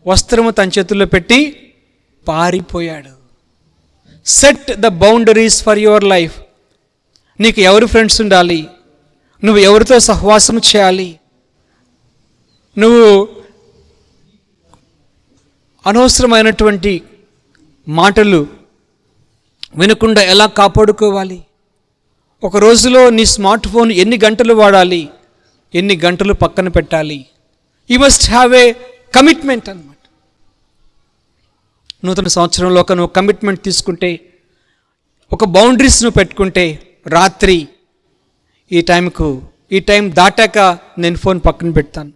వస్త్రము తన చేతుల్లో పెట్టి పారిపోయాడు. Set the boundaries for your life. నీకు ఎవరు ఫ్రెండ్స్ ఉండాలి, నువ్వు ఎవరితో సహవాసం చేయాలి, నువ్వు అనవసరమైనటువంటి మాటలు వినకుండా ఎలా కాపాడుకోవాలి, ఒక రోజులో నీ స్మార్ట్ ఫోన్ ఎన్ని గంటలు వాడాలి, ఎన్ని గంటలు పక్కన పెట్టాలి. You must have a commitment అన్నమాట. నూతన సంవత్సరంలో నువ్వు కమిట్మెంట్ తీసుకుంటే, ఒక బౌండరీస్ నువ్వు పెట్టుకుంటే, రాత్రి ఈ టైం దాటాక నేను ఫోన్ పక్కన పెడతాను,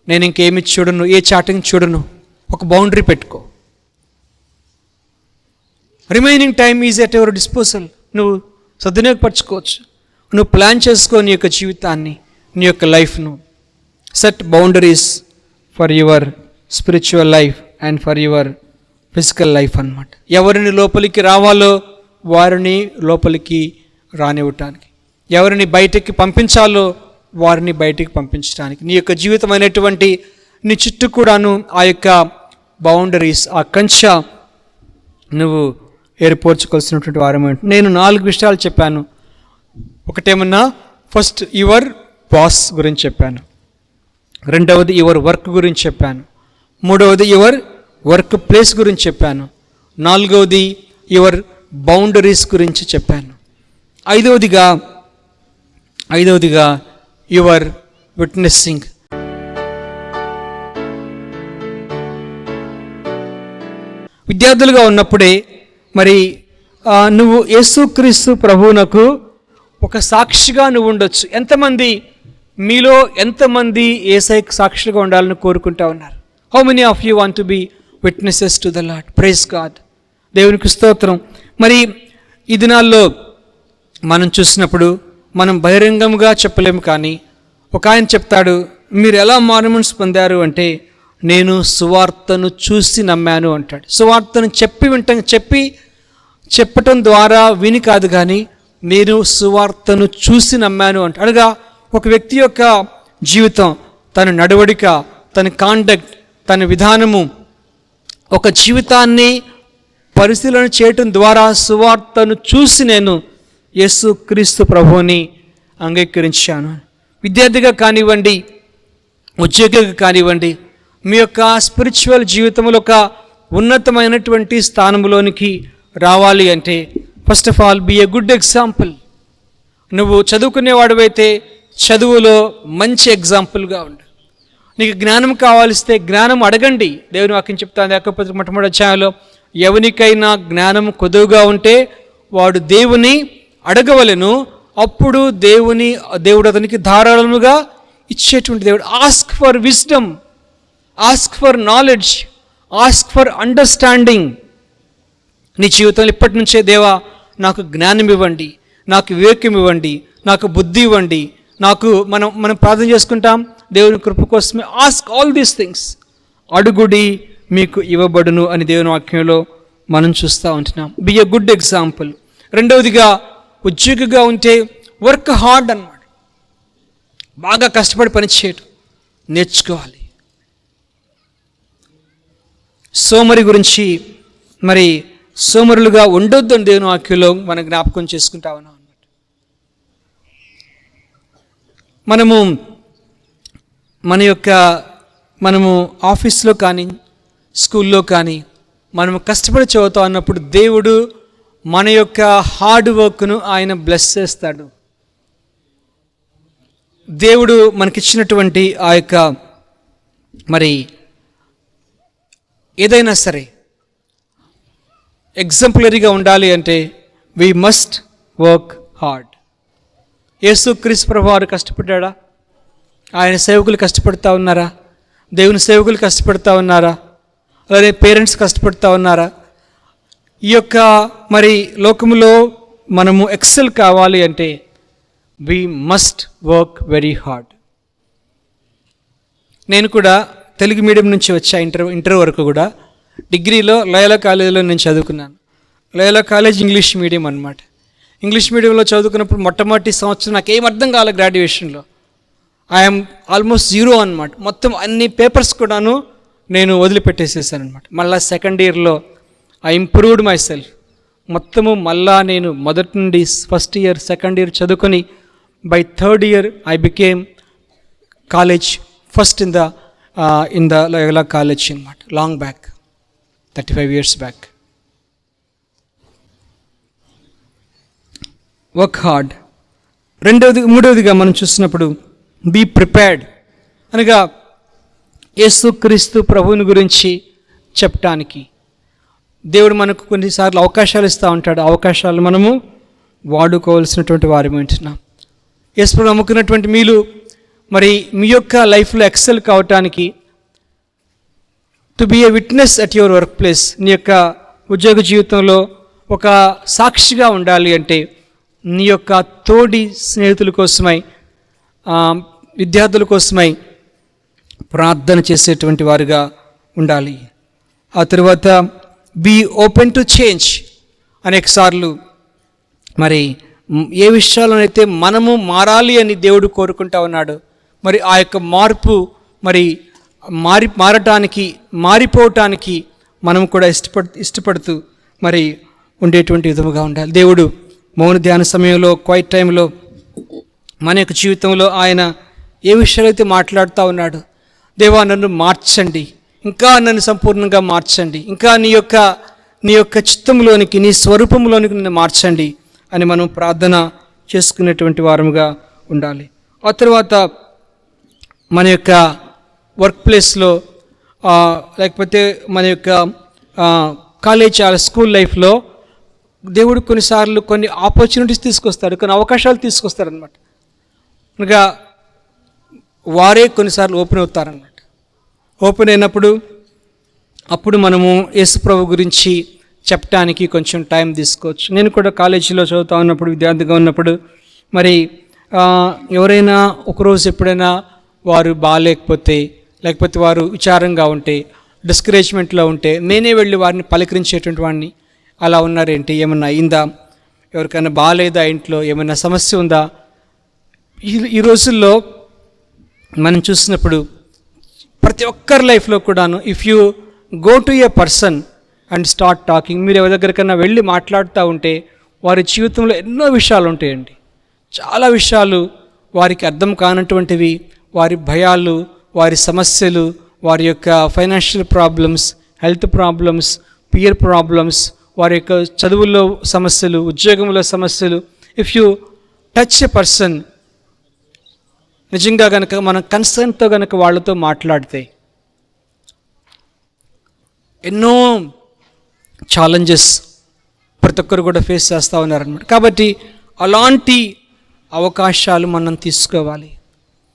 నేను ఇంకేమి చూడను, ఏ చాటింగ్ చూడను, ఒక బౌండరీ పెట్టుకో. Remaining time is at your disposal. నువ్వు సద్వినియోగపరచుకోవచ్చు. నువ్వు ప్లాన్ చేసుకో నీ యొక్క జీవితాన్ని, నీ యొక్క లైఫ్ను. Set boundaries for your spiritual life and for your physical life అన్నమాట. ఎవరిని లోపలికి రావాలో వారిని లోపలికి రానివ్వటానికి, ఎవరిని బయటికి పంపించాలో వారిని బయటికి పంపించడానికి, నీ యొక్క జీవితం అనేటువంటి నీ చుట్టూ కూడాను ఆ యొక్క బౌండరీస్, ఆ కంచె నువ్వు ఏర్పరచుకోవాల్సినటువంటి వారమే. నేను 4 విషయాలు చెప్పాను. ఒకటేమన్నా ఫస్ట్ యువర్ బాస్ గురించి చెప్పాను, రెండవది యువర్ వర్క్ గురించి చెప్పాను, మూడవది యువర్ వర్క్ ప్లేస్ గురించి చెప్పాను, నాలుగవది యువర్ బౌండరీస్ గురించి చెప్పాను, ఐదవదిగా యువర్ విట్నెస్సింగ్. విద్యార్థులుగా ఉన్నప్పుడే మరి నువ్వు యేసుక్రీస్తు ప్రభువునకు ఒక సాక్షిగా నువ్వు ఉండొచ్చు. మీలో ఎంతమంది యేసయ్యకు సాక్షిగా ఉండాలని కోరుకుంటా ఉన్నారు? How many of you want to be witnesses to the Lord? Praise God, దేవునికి స్తోత్రం. మరి ఈ దినాల్లో మనం చూసినప్పుడు మనం బహిరంగంగా చెప్పలేము, కానీ ఒక ఆయన చెప్తాడు, మీరు ఎలా మారుమనసు పొందారు అంటే, నేను సువార్తను చూసి నమ్మాను అంటాడు. సువార్తను చెప్పటం ద్వారా విని కాదు, కానీ నేను సువార్తను చూసి నమ్మాను అంటాడు. అనగా ఒక వ్యక్తి యొక్క జీవితం, తన నడవడిక, తన కాండక్ట్, తన విధానము, ఒక జీవితాన్ని పరిశీలన చేయటం ద్వారా సువార్తను చూసి నేను యేసుక్రీస్తు ప్రభువుని అంగీకరించాను. విద్యార్థిగా కానివ్వండి, ఉద్యోగిగా కానివ్వండి, మీ యొక్క స్పిరిచువల్ జీవితంలో ఒక ఉన్నతమైనటువంటి స్థానంలోనికి రావాలి అంటే first of all be a good example. నువ్వు చదువుకునేవాడివైతే చదువులో మంచి ఎగ్జాంపుల్గా ఉండు. నీకు జ్ఞానం కావాలిస్తే జ్ఞానం అడగండి. దేవుని వాక్యం చెప్తాను యాకోబు మొట్టమొదటి అధ్యాయంలో, ఎవనికైనా జ్ఞానం కొదువుగా ఉంటే వాడు దేవుని అడగవలెను, అప్పుడు దేవుడు అతనికి ధారాళముగా ఇచ్చేటువంటి దేవుడు. Ask for wisdom, ask for knowledge, ask for understanding. నీ జీవితంలో ఇప్పటి నుంచే, దేవా నాకు జ్ఞానం ఇవ్వండి, నాకు వివేకం ఇవ్వండి, నాకు బుద్ధి ఇవ్వండి, మనం ప్రార్థన చేసుకుంటాం దేవుని కృప కోసమే. ఆస్క్ ఆల్ దీస్ థింగ్స్, అడుగుడి మీకు ఇవ్వబడును అని దేవుని వాక్యంలో మనం చూస్తూ ఉంటున్నాం. B a good example. రెండవదిగా, ఉద్యోగిగా ఉంటే వర్క్ హార్డ్ అన్నమాట. బాగా కష్టపడి పని చేయటం నేర్చుకోవాలి. సోమరి గురించి, మరి సోమరులుగా ఉండొద్దు అని దేవుని వాక్యంలో మనం జ్ఞాపకం చేసుకుంటా ఉన్నాం అన్నమాట. మనము ఆఫీస్లో కానీ స్కూల్లో కానీ మనము కష్టపడి చదువుతాం అన్నప్పుడు దేవుడు మన యొక్క హార్డ్ వర్క్ను ఆయన బ్లెస్ చేస్తాడు. దేవుడు మనకిచ్చినటువంటి ఆ యొక్క మరి ఏదైనా సరే ఎగ్జాంపులరీగా ఉండాలి అంటే వీ మస్ట్ వర్క్ హార్డ్. యేసుక్రీస్తు ప్రభువారు కష్టపడ్డా? ఆయన సేవకులు కష్టపడుతూ ఉన్నారా? దేవుని సేవకులు కష్టపడుతూ ఉన్నారా? అలాగే పేరెంట్స్ కష్టపడుతూ ఉన్నారా? ఈ యొక్క మరి లోకములో మనము ఎక్సెల్ కావాలి అంటే we must work very hard. నేను కూడా తెలుగు మీడియం నుంచి వచ్చా. ఇంటర్ వరకు కూడా డిగ్రీలో లోయలా కాలేజీలో నేను చదువుకున్నాను. లోయలా కాలేజ్ ఇంగ్లీష్ మీడియం అన్నమాట. ఇంగ్లీష్ మీడియంలో చదువుకున్నప్పుడు మొట్టమొదటి సంవత్సరం నాకు ఏం అర్థం కాలే. గ్రాడ్యుయేషన్లో ఐఎమ్ ఆల్మోస్ట్ జీరో అన్నమాట. మొత్తం అన్ని పేపర్స్ కూడాను నేను వదిలిపెట్టేసేసాను అనమాట. మళ్ళీ సెకండ్ ఇయర్లో ఐ ఇంప్రూవ్డ్ మై సెల్ఫ్. మొత్తము మళ్ళా నేను మొదటి నుండి ఫస్ట్ ఇయర్ సెకండ్ ఇయర్ చదువుకొని by third year I became college first in the Loyola college అనమాట. Long back, 35 years back. Work hard. మూడవదిగా మనం చూసినప్పుడు బీ ప్రిపేర్డ్, అనగా యేసుక్రీస్తు ప్రభువుని గురించి చెప్పటానికి దేవుడు మనకు కొన్నిసార్లు అవకాశాలు ఇస్తూ ఉంటాడు. అవకాశాలు మనము వాడుకోవాల్సినటువంటి వారు ఉంటున్నాం. యేసు నమ్ముకున్నటువంటి మీరు మరి మీ యొక్క లైఫ్లో ఎక్సెల్ కావటానికి, to be a witness at your work place, నీ యొక్క ఉద్యోగ జీవితంలో ఒక సాక్షిగా ఉండాలి అంటే నీ యొక్క తోడి స్నేహితుల కోసమై, విద్యార్థుల కోసమై ప్రార్థన చేసేటువంటి వారుగా ఉండాలి. ఆ తర్వాత బీ ఓపెన్ టు చేంజ్. అనేకసార్లు మరి ఏ విషయాల్లోనైతే మనము మారాలి అని దేవుడు కోరుకుంటా ఉన్నాడు, మరి ఆ యొక్క మార్పు మరి మారిపోవటానికి మనం కూడా ఇష్టపడుతూ మరి ఉండేటువంటి విధముగా ఉండాలి. దేవుడు మౌన ధ్యాన సమయంలో, క్వైట్ టైంలో మన యొక్క జీవితంలో ఆయన ఏ విషయాలు అయితే మాట్లాడుతూ ఉన్నాడు, దేవా నన్ను మార్చండి, ఇంకా నన్ను సంపూర్ణంగా మార్చండి, ఇంకా నీ యొక్క చిత్తంలోనికి, నీ స్వరూపంలోనికి నన్ను మార్చండి అని మనం ప్రార్థన చేసుకునేటువంటి వారముగా ఉండాలి. ఆ తర్వాత మన యొక్క వర్క్ ప్లేస్లో, లేకపోతే మన యొక్క కాలేజ్ స్కూల్ లైఫ్లో దేవుడు కొన్నిసార్లు కొన్ని ఆపర్చునిటీస్ తీసుకొస్తాడు, కొన్ని అవకాశాలు తీసుకొస్తాడు అనమాట. అనగా వారే కొన్నిసార్లు ఓపెన్ అవుతారన్నమాట. ఓపెన్ అయినప్పుడు అప్పుడు మనము యేసుప్రభు గురించి చెప్పడానికి కొంచెం టైం తీసుకోవచ్చు. నేను కూడా కాలేజీలో చదువుతా ఉన్నప్పుడు, విద్యార్థిగా ఉన్నప్పుడు మరి ఎవరైనా ఒకరోజు ఎప్పుడైనా వారు బాగాలేకపోతే, లేకపోతే వారు విచారంగా ఉంటే, డిస్కరేజ్మెంట్లో ఉంటే నేనే వెళ్ళి వారిని పలకరించేటువంటి వాడిని. అలా ఉన్నారేంటి, ఏమన్నా అయిందా, ఎవరికైనా బాగాలేదా, ఇంట్లో ఏమైనా సమస్య ఉందా. ఈ రోజుల్లో మనం చూసినప్పుడు ప్రతి ఒక్కరి లైఫ్లో కూడాను if you go to A person and start talking, మీరు ఎవరి దగ్గరికన్నా వెళ్ళి మాట్లాడుతూ ఉంటే వారి జీవితంలో ఎన్నో విషయాలు ఉంటాయండి. చాలా విషయాలు వారికి అర్థం కానటువంటివి, వారి భయాలు, వారి సమస్యలు, వారి యొక్క financial problems, health problems, peer problems, వారి యొక్క చదువుల్లో సమస్యలు, ఉద్యోగంలో సమస్యలు. If you touch a person, నిజంగా కనుక మనం కన్సర్న్తో కనుక వాళ్ళతో మాట్లాడితే ఎన్నో ఛాలెంజెస్ ప్రతి ఒక్కరు కూడా ఫేస్ చేస్తూ ఉన్నారనమాట. కాబట్టి అలాంటి అవకాశాలు మనం తీసుకోవాలి.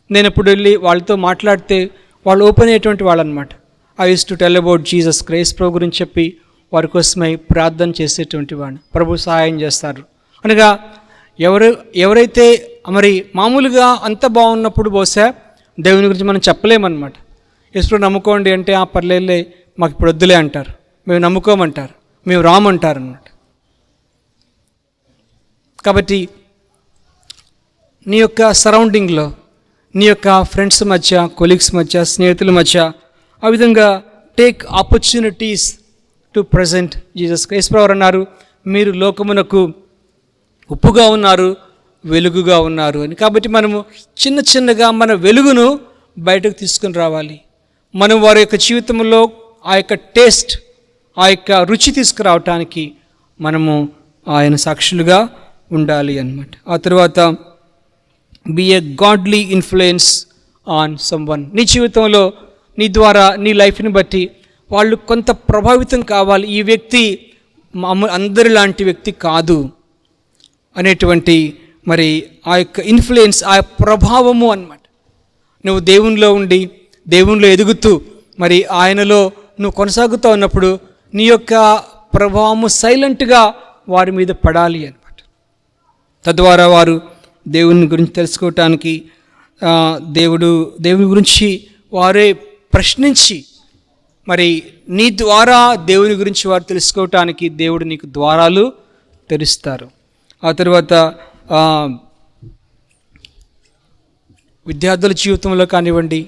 నేను ఇప్పుడు వెళ్ళి వాళ్ళతో మాట్లాడితే వాళ్ళు ఓపెన్ అయ్యేటువంటి వాళ్ళు అనమాట. I use to tell about Jesus Christ ప్రభు గురించి చెప్పి వారి కోసమై ప్రార్థన చేసేటువంటి వాడిని. ప్రభు సహాయం చేస్తారు. అనగా ఎవరైతే మరి మామూలుగా అంత బాగున్నప్పుడు బహుశా దేవుని గురించి మనం చెప్పలేమన్నమాట. ఎప్పుడు నమ్ముకోండి అంటే ఆ పర్లేదులే, మాకు ఇప్పుడు వద్దులే అంటారు, మేము నమ్ముకోమంటారు, మేము రామంటారు అన్నమాట. కాబట్టి నీ యొక్క సరౌండింగ్లో, నీ యొక్క ఫ్రెండ్స్ మధ్య, కొలీగ్స్ మధ్య, స్నేహితుల మధ్య ఆ విధంగా take opportunities to present Jesus Christ. ప్రభు అన్నారు, మీరు లోకమునకు ఉప్పుగా ఉన్నారు, వెలుగుగా ఉన్నారు అని. కాబట్టి మనము చిన్న చిన్నగా మన వెలుగును బయటకు తీసుకుని రావాలి. మనం వారి యొక్క జీవితంలో ఆ యొక్క టేస్ట్, ఆ యొక్క రుచి తీసుకురావటానికి మనము ఆయన సాక్షులుగా ఉండాలి అన్నమాట. ఆ తర్వాత be a godly influence on someone. నీ జీవితంలో, నీ ద్వారా, నీ లైఫ్ని బట్టి వాళ్ళు కొంత ప్రభావితం కావాలి. ఈ వ్యక్తి అందరిలాంటి వ్యక్తి కాదు అనేటువంటి మరి ఆ యొక్క ఇన్ఫ్లుయెన్స్, ఆ ప్రభావము అన్నమాట. నువ్వు దేవునిలో ఉండి, దేవునిలో ఎదుగుతూ, మరి ఆయనలో నువ్వు కొనసాగుతూ ఉన్నప్పుడు నీ యొక్క ప్రభావము సైలెంట్గా వారి మీద పడాలి అన్నమాట. తద్వారా వారు దేవుని గురించి తెలుసుకోవటానికి, దేవుని గురించి వారే ప్రశ్నించి మరి నీ ద్వారా దేవుని గురించి వారు తెలుసుకోవటానికి దేవుడు నీకు ద్వారాలు తెరుస్తారు. ఆ తర్వాత విద్యార్థుల జీవితంలో కానివ్వండి,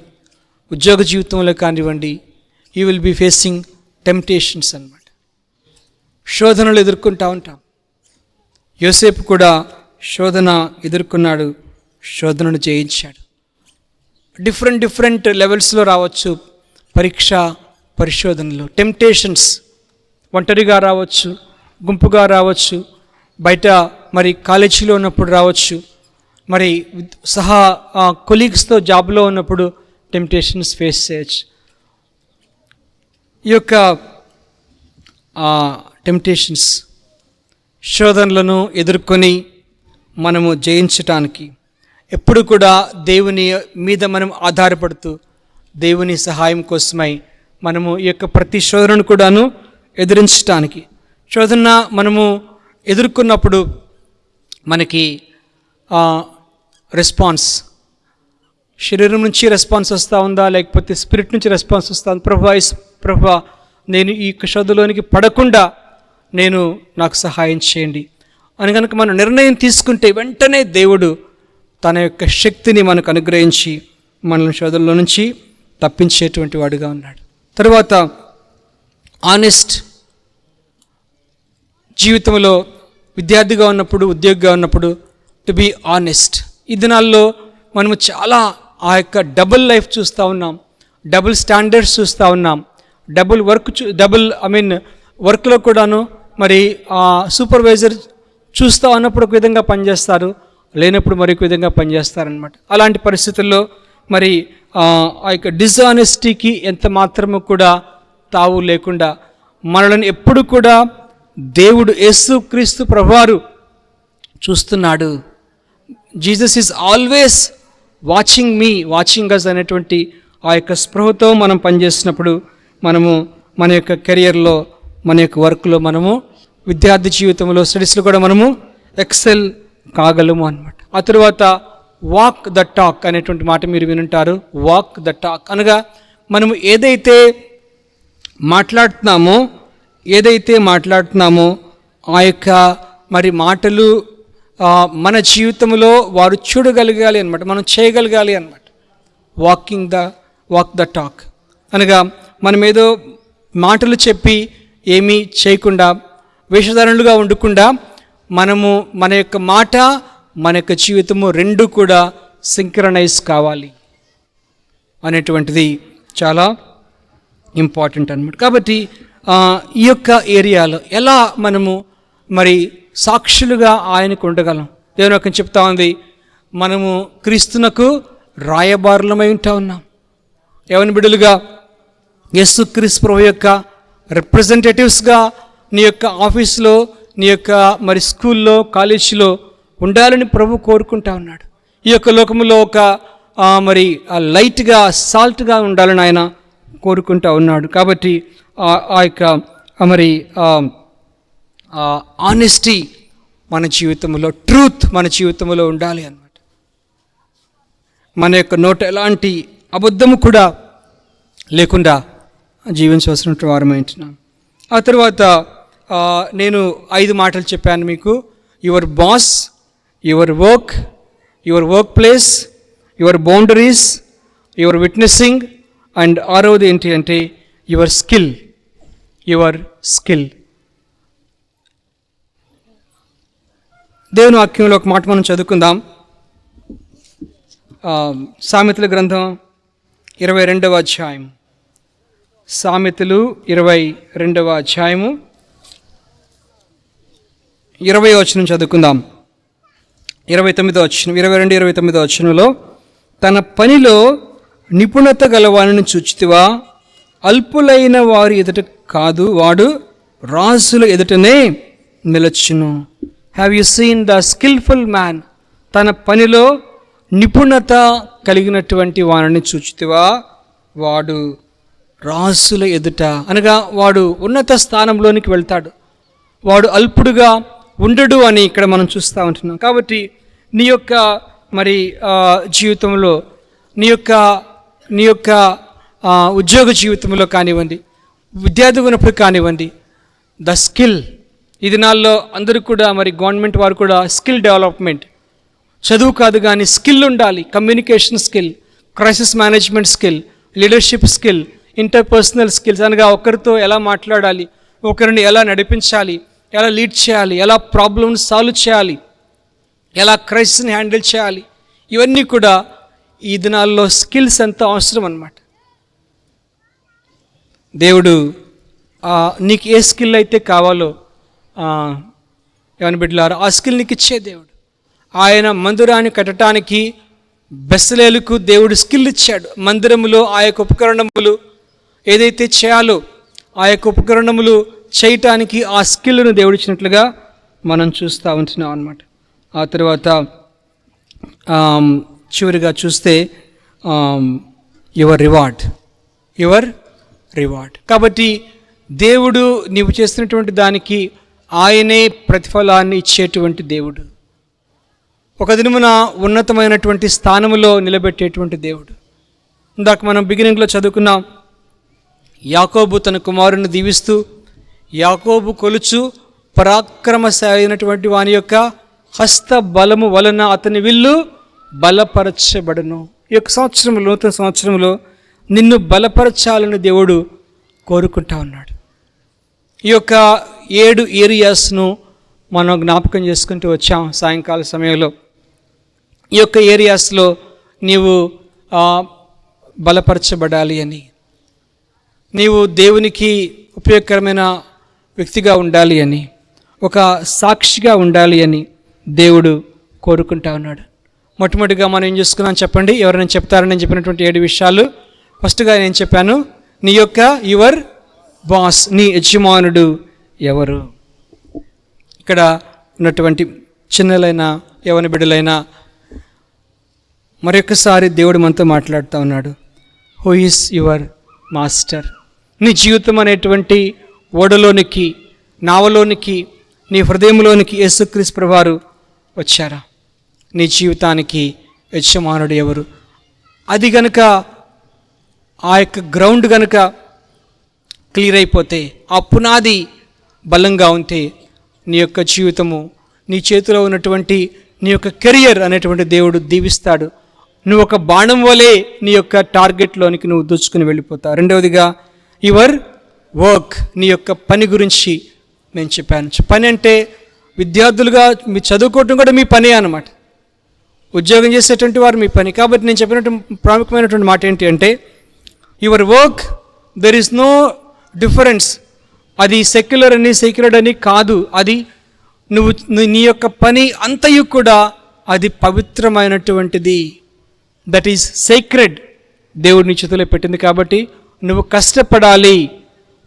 ఉద్యోగ జీవితంలో కానివ్వండి, you will be facing temptations అన్నమాట. శోధనలు ఎదుర్కొంటూ ఉంటాం. యోసేపు కూడా శోధన ఎదుర్కొన్నాడు, శోధనను జయించాడు. డిఫరెంట్ లెవెల్స్లో రావచ్చు పరీక్ష, పరిశోధనలు, టెంప్టేషన్స్. ఒంటరిగా రావచ్చు, గుంపుగా రావచ్చు, బయట మరి కాలేజీలో ఉన్నప్పుడు రావచ్చు, మరి సహా కొలీగ్స్తో జాబ్లో ఉన్నప్పుడు టెంప్టేషన్స్ ఫేస్ చేయొచ్చు. ఈ యొక్క టెంప్టేషన్స్, శోధనలను ఎదుర్కొని మనము జయించటానికి ఎప్పుడు కూడా దేవుని మీద మనం ఆధారపడుతూ దేవుని సహాయం కోసమై మనము ఈ యొక్క ప్రతి శోధనను కూడాను ఎదిరించటానికి, శోధన మనము ఎదుర్కొన్నప్పుడు మనకి రెస్పాన్స్, శరీరం నుంచి రెస్పాన్స్ వస్తూ ఉందా, లేకపోతే స్పిరిట్ నుంచి రెస్పాన్స్ వస్తూ ఉంది. ప్రభువా నేను ఈ శోధనలోనికి పడకుండా నాకు సహాయం చేయండి అని కనుక మనం నిర్ణయం తీసుకుంటే వెంటనే దేవుడు తన యొక్క శక్తిని మనకు అనుగ్రహించి మనల్ని శోధనలో నుంచి తప్పించేటువంటి వాడుగా ఉన్నాడు. తర్వాత ఆనెస్ట్ జీవితంలో విద్యార్థిగా ఉన్నప్పుడు, ఉద్యోగిగా ఉన్నప్పుడు టు బీ ఆనెస్ట్. ఈ దినాల్లో మనము చాలా ఆ యొక్క డబుల్ లైఫ్ చూస్తూ ఉన్నాం, డబుల్ స్టాండర్డ్స్ చూస్తూ ఉన్నాం, వర్క్లో కూడాను మరి సూపర్వైజర్ చూస్తూ ఉన్నప్పుడు ఒక విధంగా పనిచేస్తారు, లేనప్పుడు మరొక విధంగా పనిచేస్తారనమాట. అలాంటి పరిస్థితుల్లో మరి ఆ యొక్క డిజానెస్టీకి ఎంత మాత్రము కూడా తావు లేకుండా మనల్ని ఎప్పుడు కూడా దేవుడు యేసుక్రీస్తు ప్రభువారు చూస్తున్నాడు. Jesus is always watching us అనేటువంటి ఆ యొక్క స్పృహతో మనం పనిచేసినప్పుడు మనము మన యొక్క కెరియర్లో, మన యొక్క వర్క్లో, మనము విద్యార్థి జీవితంలో, స్టడీస్లో కూడా మనము ఎక్సెల్ కాగలము అన్నమాట. ఆ తరువాత వాక్ ద టాక్ అనేటువంటి మాట మీరు వినుంటారు. వాక్ ద టాక్ అనగా మనము ఏదైతే మాట్లాడుతున్నామో ఆ యొక్క మరి మాటలు మన జీవితంలో వారు చూడగలగాలి అన్నమాట, మనం చేయగలగాలి అన్నమాట. వాక్ ద టాక్ అనగా మనం ఏదో మాటలు చెప్పి ఏమీ చేయకుండా, వేషధారణలుగా ఉండకుండా, మనము మన యొక్క మాట, మన యొక్క జీవితము రెండు కూడా సింక్రనైజ్ కావాలి అనేటువంటిది చాలా ఇంపార్టెంట్ అన్నమాట. కాబట్టి ఈ యొక్క ఏరియాలో ఎలా మనము మరి సాక్షులుగా ఆయనకు ఉండగలం? దేవుని వాక్యం చెప్తా ఉంది, మనము క్రీస్తునకు రాయబారులమై ఉంటా ఉన్నాం. ఎవరి బిడ్డలుగా యేసుక్రీస్తు ప్రభు యొక్క రిప్రజెంటేటివ్స్గా నీ యొక్క ఆఫీస్లో, నీ యొక్క మరి స్కూల్లో, కాలేజీలో ఉండాలని ప్రభు కోరుకుంటా ఉన్నాడు. ఈ యొక్క లోకంలో ఒక మరి లైట్గా, సాల్ట్గా ఉండాలని ఆయన కోరుకుంటా ఉన్నాడు. కాబట్టి ఆ యొక్క మరి ఆనెస్టీ మన జీవితంలో, ట్రూత్ మన జీవితంలో ఉండాలి అన్నమాట. మన యొక్క నోట ఎలాంటి అబద్ధము కూడా లేకుండా జీవించవలసినటువంటి వారమై ఉంటున్నాం. ఆ తర్వాత నేను 5 మాటలు చెప్పాను మీకు. Your boss, your work place, your boundaries, your witnessing, and 6వది ఏంటి అంటే యువర్ స్కిల్. దేవుని వాక్యంలో ఒక మాట మనం చదువుకుందాం. సామెతల గ్రంథం 22వ అధ్యాయం. సామెతలు 22వ అధ్యాయము 20వ వచనం చదువుకుందాం. 29వ వచనం, 22, 29వ వచనంలో, తన పనిలో నిపుణత గలవానిని చూచితివా, అల్పులైన వారి ఎదుట కాదు, వాడు రాజుల ఎదుటనే నిలచును. Have you seen the skillful man? తన పనిలో నిపుణత కలిగినటువంటి వారిని చూచితివా, వాడు రాజుల ఎదుట అనగా వాడు ఉన్నత స్థానంలోనికి వెళ్తాడు, వాడు అల్పుడుగా ఉండడు అని ఇక్కడ మనం చూస్తూ ఉంటున్నాం. కాబట్టి నీ యొక్క మరి జీవితంలో, నీ యొక్క ఉద్యోగ జీవితంలో కానివ్వండి, విద్యార్థి ఉన్నప్పుడు కానివ్వండి, ద స్కిల్. ఈ దినాల్లో అందరూ కూడా మరి గవర్నమెంట్ వారు కూడా స్కిల్ డెవలప్మెంట్, చదువు కాదు కానీ స్కిల్ ఉండాలి. Communication skill, crisis management skill, leadership skill, interpersonal skills అనగా ఒకరితో ఎలా మాట్లాడాలి, ఒకరిని ఎలా నడిపించాలి, ఎలా లీడ్ చేయాలి, ఎలా ప్రాబ్లమ్ని సాల్వ్ చేయాలి, ఎలా క్రైసిస్ని హ్యాండిల్ చేయాలి, ఇవన్నీ కూడా ఈ దినాల్లో స్కిల్స్ ఎంత అవసరం అన్నమాట. దేవుడు నీకు ఏ స్కిల్ అయితే కావాలో ఏమని బిడ్డలారా, ఆ స్కిల్ నీకు ఇచ్చే దేవుడు. ఆయన మందిరాన్ని కట్టడానికి బెసలేలుకు దేవుడు స్కిల్ ఇచ్చాడు. మందిరములో ఆ యొక్క ఉపకరణములు ఏదైతే చేయాలో ఆ యొక్క ఉపకరణములు చేయటానికి ఆ స్కిల్ను దేవుడు ఇచ్చినట్లుగా మనం చూస్తూ ఉంటున్నాం అన్నమాట. ఆ తర్వాత చివరిగా చూస్తే యువర్ రివార్డ్. కాబట్టి దేవుడు నీవు చేస్తున్నటువంటి దానికి ఆయనే ప్రతిఫలాన్ని ఇచ్చేటువంటి దేవుడు. ఒక దినమున ఉన్నతమైనటువంటి స్థానంలో నిలబెట్టేటువంటి దేవుడు. ఇందాక మనం బిగినింగ్లో చదువుకున్నాం, యాకోబు తన కుమారుని దీవిస్తూ, యాకోబు కొలుచు పరాక్రమశాలి అయినటువంటి వాని యొక్క హస్త బలము వలన అతని విల్లు బలపరచబడును. ఈ యొక్క సంవత్సరంలో, నూతన సంవత్సరంలో నిన్ను బలపరచాలని దేవుడు కోరుకుంటా ఉన్నాడు. ఈ యొక్క 7 ఏరియాస్ను మనం జ్ఞాపకం చేసుకుంటూ వచ్చాం సాయంకాల సమయంలో. ఈ యొక్క ఏరియాస్లో నీవు బలపరచబడాలి అని, నీవు దేవునికి ఉపయోగకరమైన వ్యక్తిగా ఉండాలి అని, ఒక సాక్షిగా ఉండాలి అని దేవుడు కోరుకుంటా ఉన్నాడు. మొట్టమొదటిగా మనం ఏం చేసుకున్నాం చెప్పండి, ఎవరైనా చెప్తారని నేను చెప్పినటువంటి 7 విషయాలు. ఫస్ట్గా నేను చెప్పాను, నీ యొక్క యువర్ బాస్, నీ యజమానుడు ఎవరు. ఇక్కడ ఉన్నటువంటి చిన్నలైనా యవన బిడ్డలైనా మరొకసారి దేవుడు మనతో మాట్లాడుతూ ఉన్నాడు. Who is your master. నీ జీవితం అనేటువంటి ఓడలోనికి, నావలోనికి, నీ హృదయంలోనికి యేసుక్రీస్తు ప్రభువారు వచ్చారా? నీ జీవితానికి యజమానుడు ఎవరు? అది గనుక ఆ యొక్క గ్రౌండ్ గనుక క్లియర్ అయిపోతే, ఆ పునాది బలంగా ఉంటే, నీ యొక్క జీవితము, నీ చేతిలో ఉన్నటువంటి నీ యొక్క కెరియర్ అనేటువంటి దేవుడు దీవిస్తాడు. నువ్వు ఒక బాణం వలె నీ యొక్క టార్గెట్లోనికి నువ్వు దూచుకుని వెళ్ళిపోతావు. రెండవదిగా యువర్ వర్క్, నీ యొక్క పని గురించి నేను చెప్పాను. పని అంటే విద్యార్థులుగా మీ చదువుకోవటం కూడా మీ పనే అన్నమాట. ఉద్యోగం చేసేటువంటి వారు మీ పని. కాబట్టి నేను చెప్పినటువంటి ప్రాముఖ్యమైనటువంటి మాట ఏంటి అంటే, your work there is no difference. అది సెక్యులర్ అని సెక్యులర్ అని కాదు. అది నువ్వు నీ యొక్క పని అంతయు కూడా అది పవిత్రమైనటువంటిది. That is sacred. దేవుడు నీ చేతిలో పెట్టింది కాబట్టి నువ్వు కష్టపడాలి,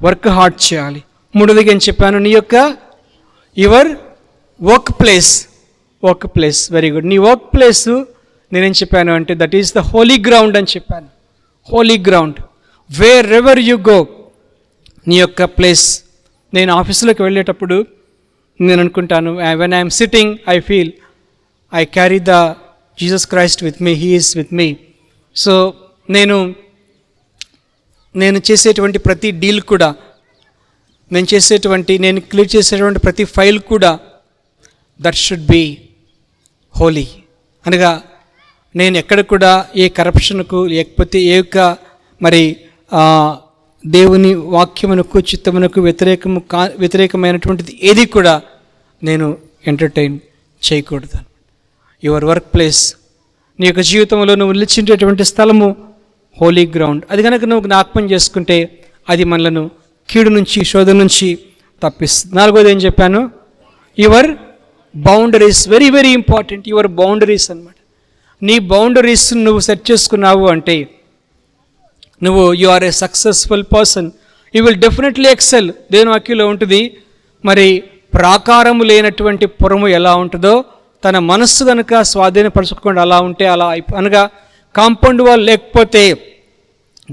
వర్క్ హార్డ్ చేయాలి. మూడవదిగా ఏం చెప్పాను, నీ యొక్క your work place. Very good. నీ వర్క్ ప్లేస్ నేనేం చెప్పాను అంటే, that is the holy ground అని చెప్పాను. Holy ground, wherever you go, నీ యొక్క ప్లేస్. నేను ఆఫీసులోకి వెళ్ళేటప్పుడు నేను అనుకుంటాను, when I'm sitting I feel I carry the Jesus Christ with me, he is with me. So నేను చేసేటువంటి ప్రతి డీల్ కూడా, నేను క్లియర్ చేసేటువంటి ప్రతి ఫైల్ కూడా దట్ షుడ్ బి హోలీ. అనగా నేను ఎక్కడ కూడా ఏ కరప్షన్కు లేకపోతే ఏ యొక్క మరి దేవుని వాక్యమునకు చిత్తమునకు వ్యతిరేకమైనటువంటిది ఏది కూడా నేను ఎంటర్టైన్ చేయకూడదు. యువర్ వర్క్ ప్లేస్, నీ యొక్క జీవితంలో నువ్వు నిలిచించేటువంటి స్థలము హోలీ గ్రౌండ్. అది కనుక నువ్వు జ్ఞాపకం చేసుకుంటే అది మనలను కీడు నుంచి, శోధన నుంచి తప్పిస్తుంది. నాలుగోది ఏం చెప్పాను, your boundaries. Very very important. Your boundaries అన్నమాట. నీ బౌండరీస్ నువ్వు సెట్ చేసుకున్నావు అంటే నువ్వు you are a successful person. You will definitely excel. దేవుని వాక్యంలో ఉంటుంది, మరి ప్రాకారము లేనటువంటి పురము ఎలా ఉంటుందో, తన మనస్సు కనుక స్వాధీనపరచుకోకుండా అలా ఉంటే అలా అనగా కాంపౌండ్ వాల్ లేకపోతే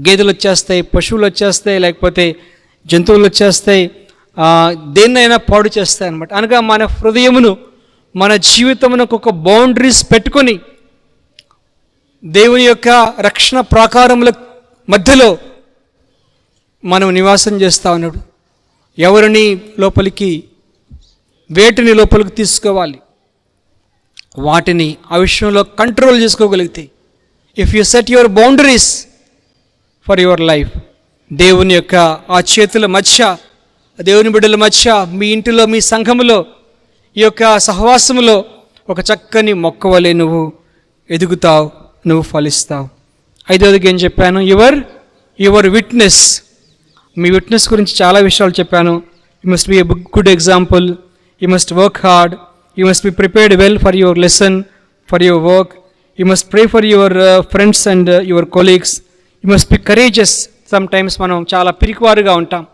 గేదెలు వచ్చేస్తాయి, పశువులు వచ్చేస్తాయి, లేకపోతే జంతువులు వచ్చేస్తాయి, దేన్నైనా పాడు చేస్తాయి అన్నమాట. అనగా మన హృదయమును, మన జీవితమునకు ఒక బౌండరీస్ పెట్టుకొని దేవుని యొక్క రక్షణ ప్రాకారముల మధ్యలో మనం నివాసం చేస్తూ ఉన్నాడు. ఎవరిని లోపలికి, వేటిని లోపలికి తీసుకోవాలి, వాటిని ఆ విషయంలో కంట్రోల్ చేసుకోగలిగితే, if you set your boundaries for your life, దేవుని యొక్క ఆ చేతుల మధ్య, దేవుని బిడ్డల మధ్య, మీ ఇంటిలో, మీ సంఘములో, ఈ యొక్క సహవాసములో ఒక చక్కని మొక్క వలె నువ్వు ఎదుగుతావు, నువ్వు ఫలిస్తావు. ఐదవదిగా ఏం చెప్పాను, యువర్ విట్నెస్. మీ విట్నెస్ గురించి చాలా విషయాలు చెప్పాను. You must B A good example, you must work hard, you must be prepared well for your lesson, for your work, you must pray for your friends and your colleagues, you must B courageous. Some times మనం చాలా పిరికివారుగా ఉంటాం,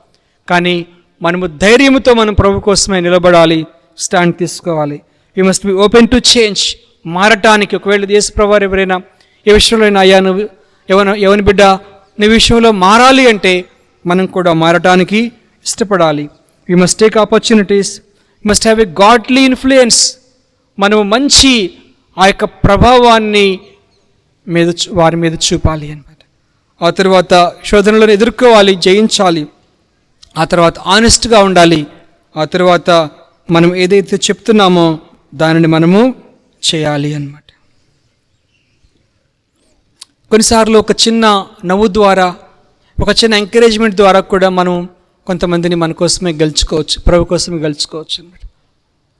కానీ మనము ధైర్యంతో మనం ప్రభు కోసమే నిలబడాలి, stand తీసుకోవాలి. You must be open to change. మారటానికి, ఒకవేళ యేసు ప్రభువారు ఎవరైనా ఏ విషయంలో అయినా, అయ్యా నువ్వు ఎవరి బిడ్డ నీ విషయంలో మారాలి అంటే మనం కూడా మారటానికి ఇష్టపడాలి. You must take opportunities, you must have a godly influence. మనము మంచి ఆ యొక్క ప్రభావాన్ని వారి మీద చూపాలి అన్నమాట. ఆ తర్వాత శోధనలను ఎదుర్కోవాలి, జయించాలి. ఆ తర్వాత ఆనెస్ట్గా ఉండాలి. ఆ తర్వాత మనం ఏదైతే చెప్తున్నామో దానిని మనము చేయాలి అన్నమాట. కొన్నిసార్లు ఒక చిన్న నవ్వు ద్వారా, ఒక చిన్న ఎంకరేజ్మెంట్ ద్వారా కూడా మనం కొంతమందిని మన కోసమే గెలుచుకోవచ్చు, ప్రభు కోసమే గెలుచుకోవచ్చు అన్నమాట.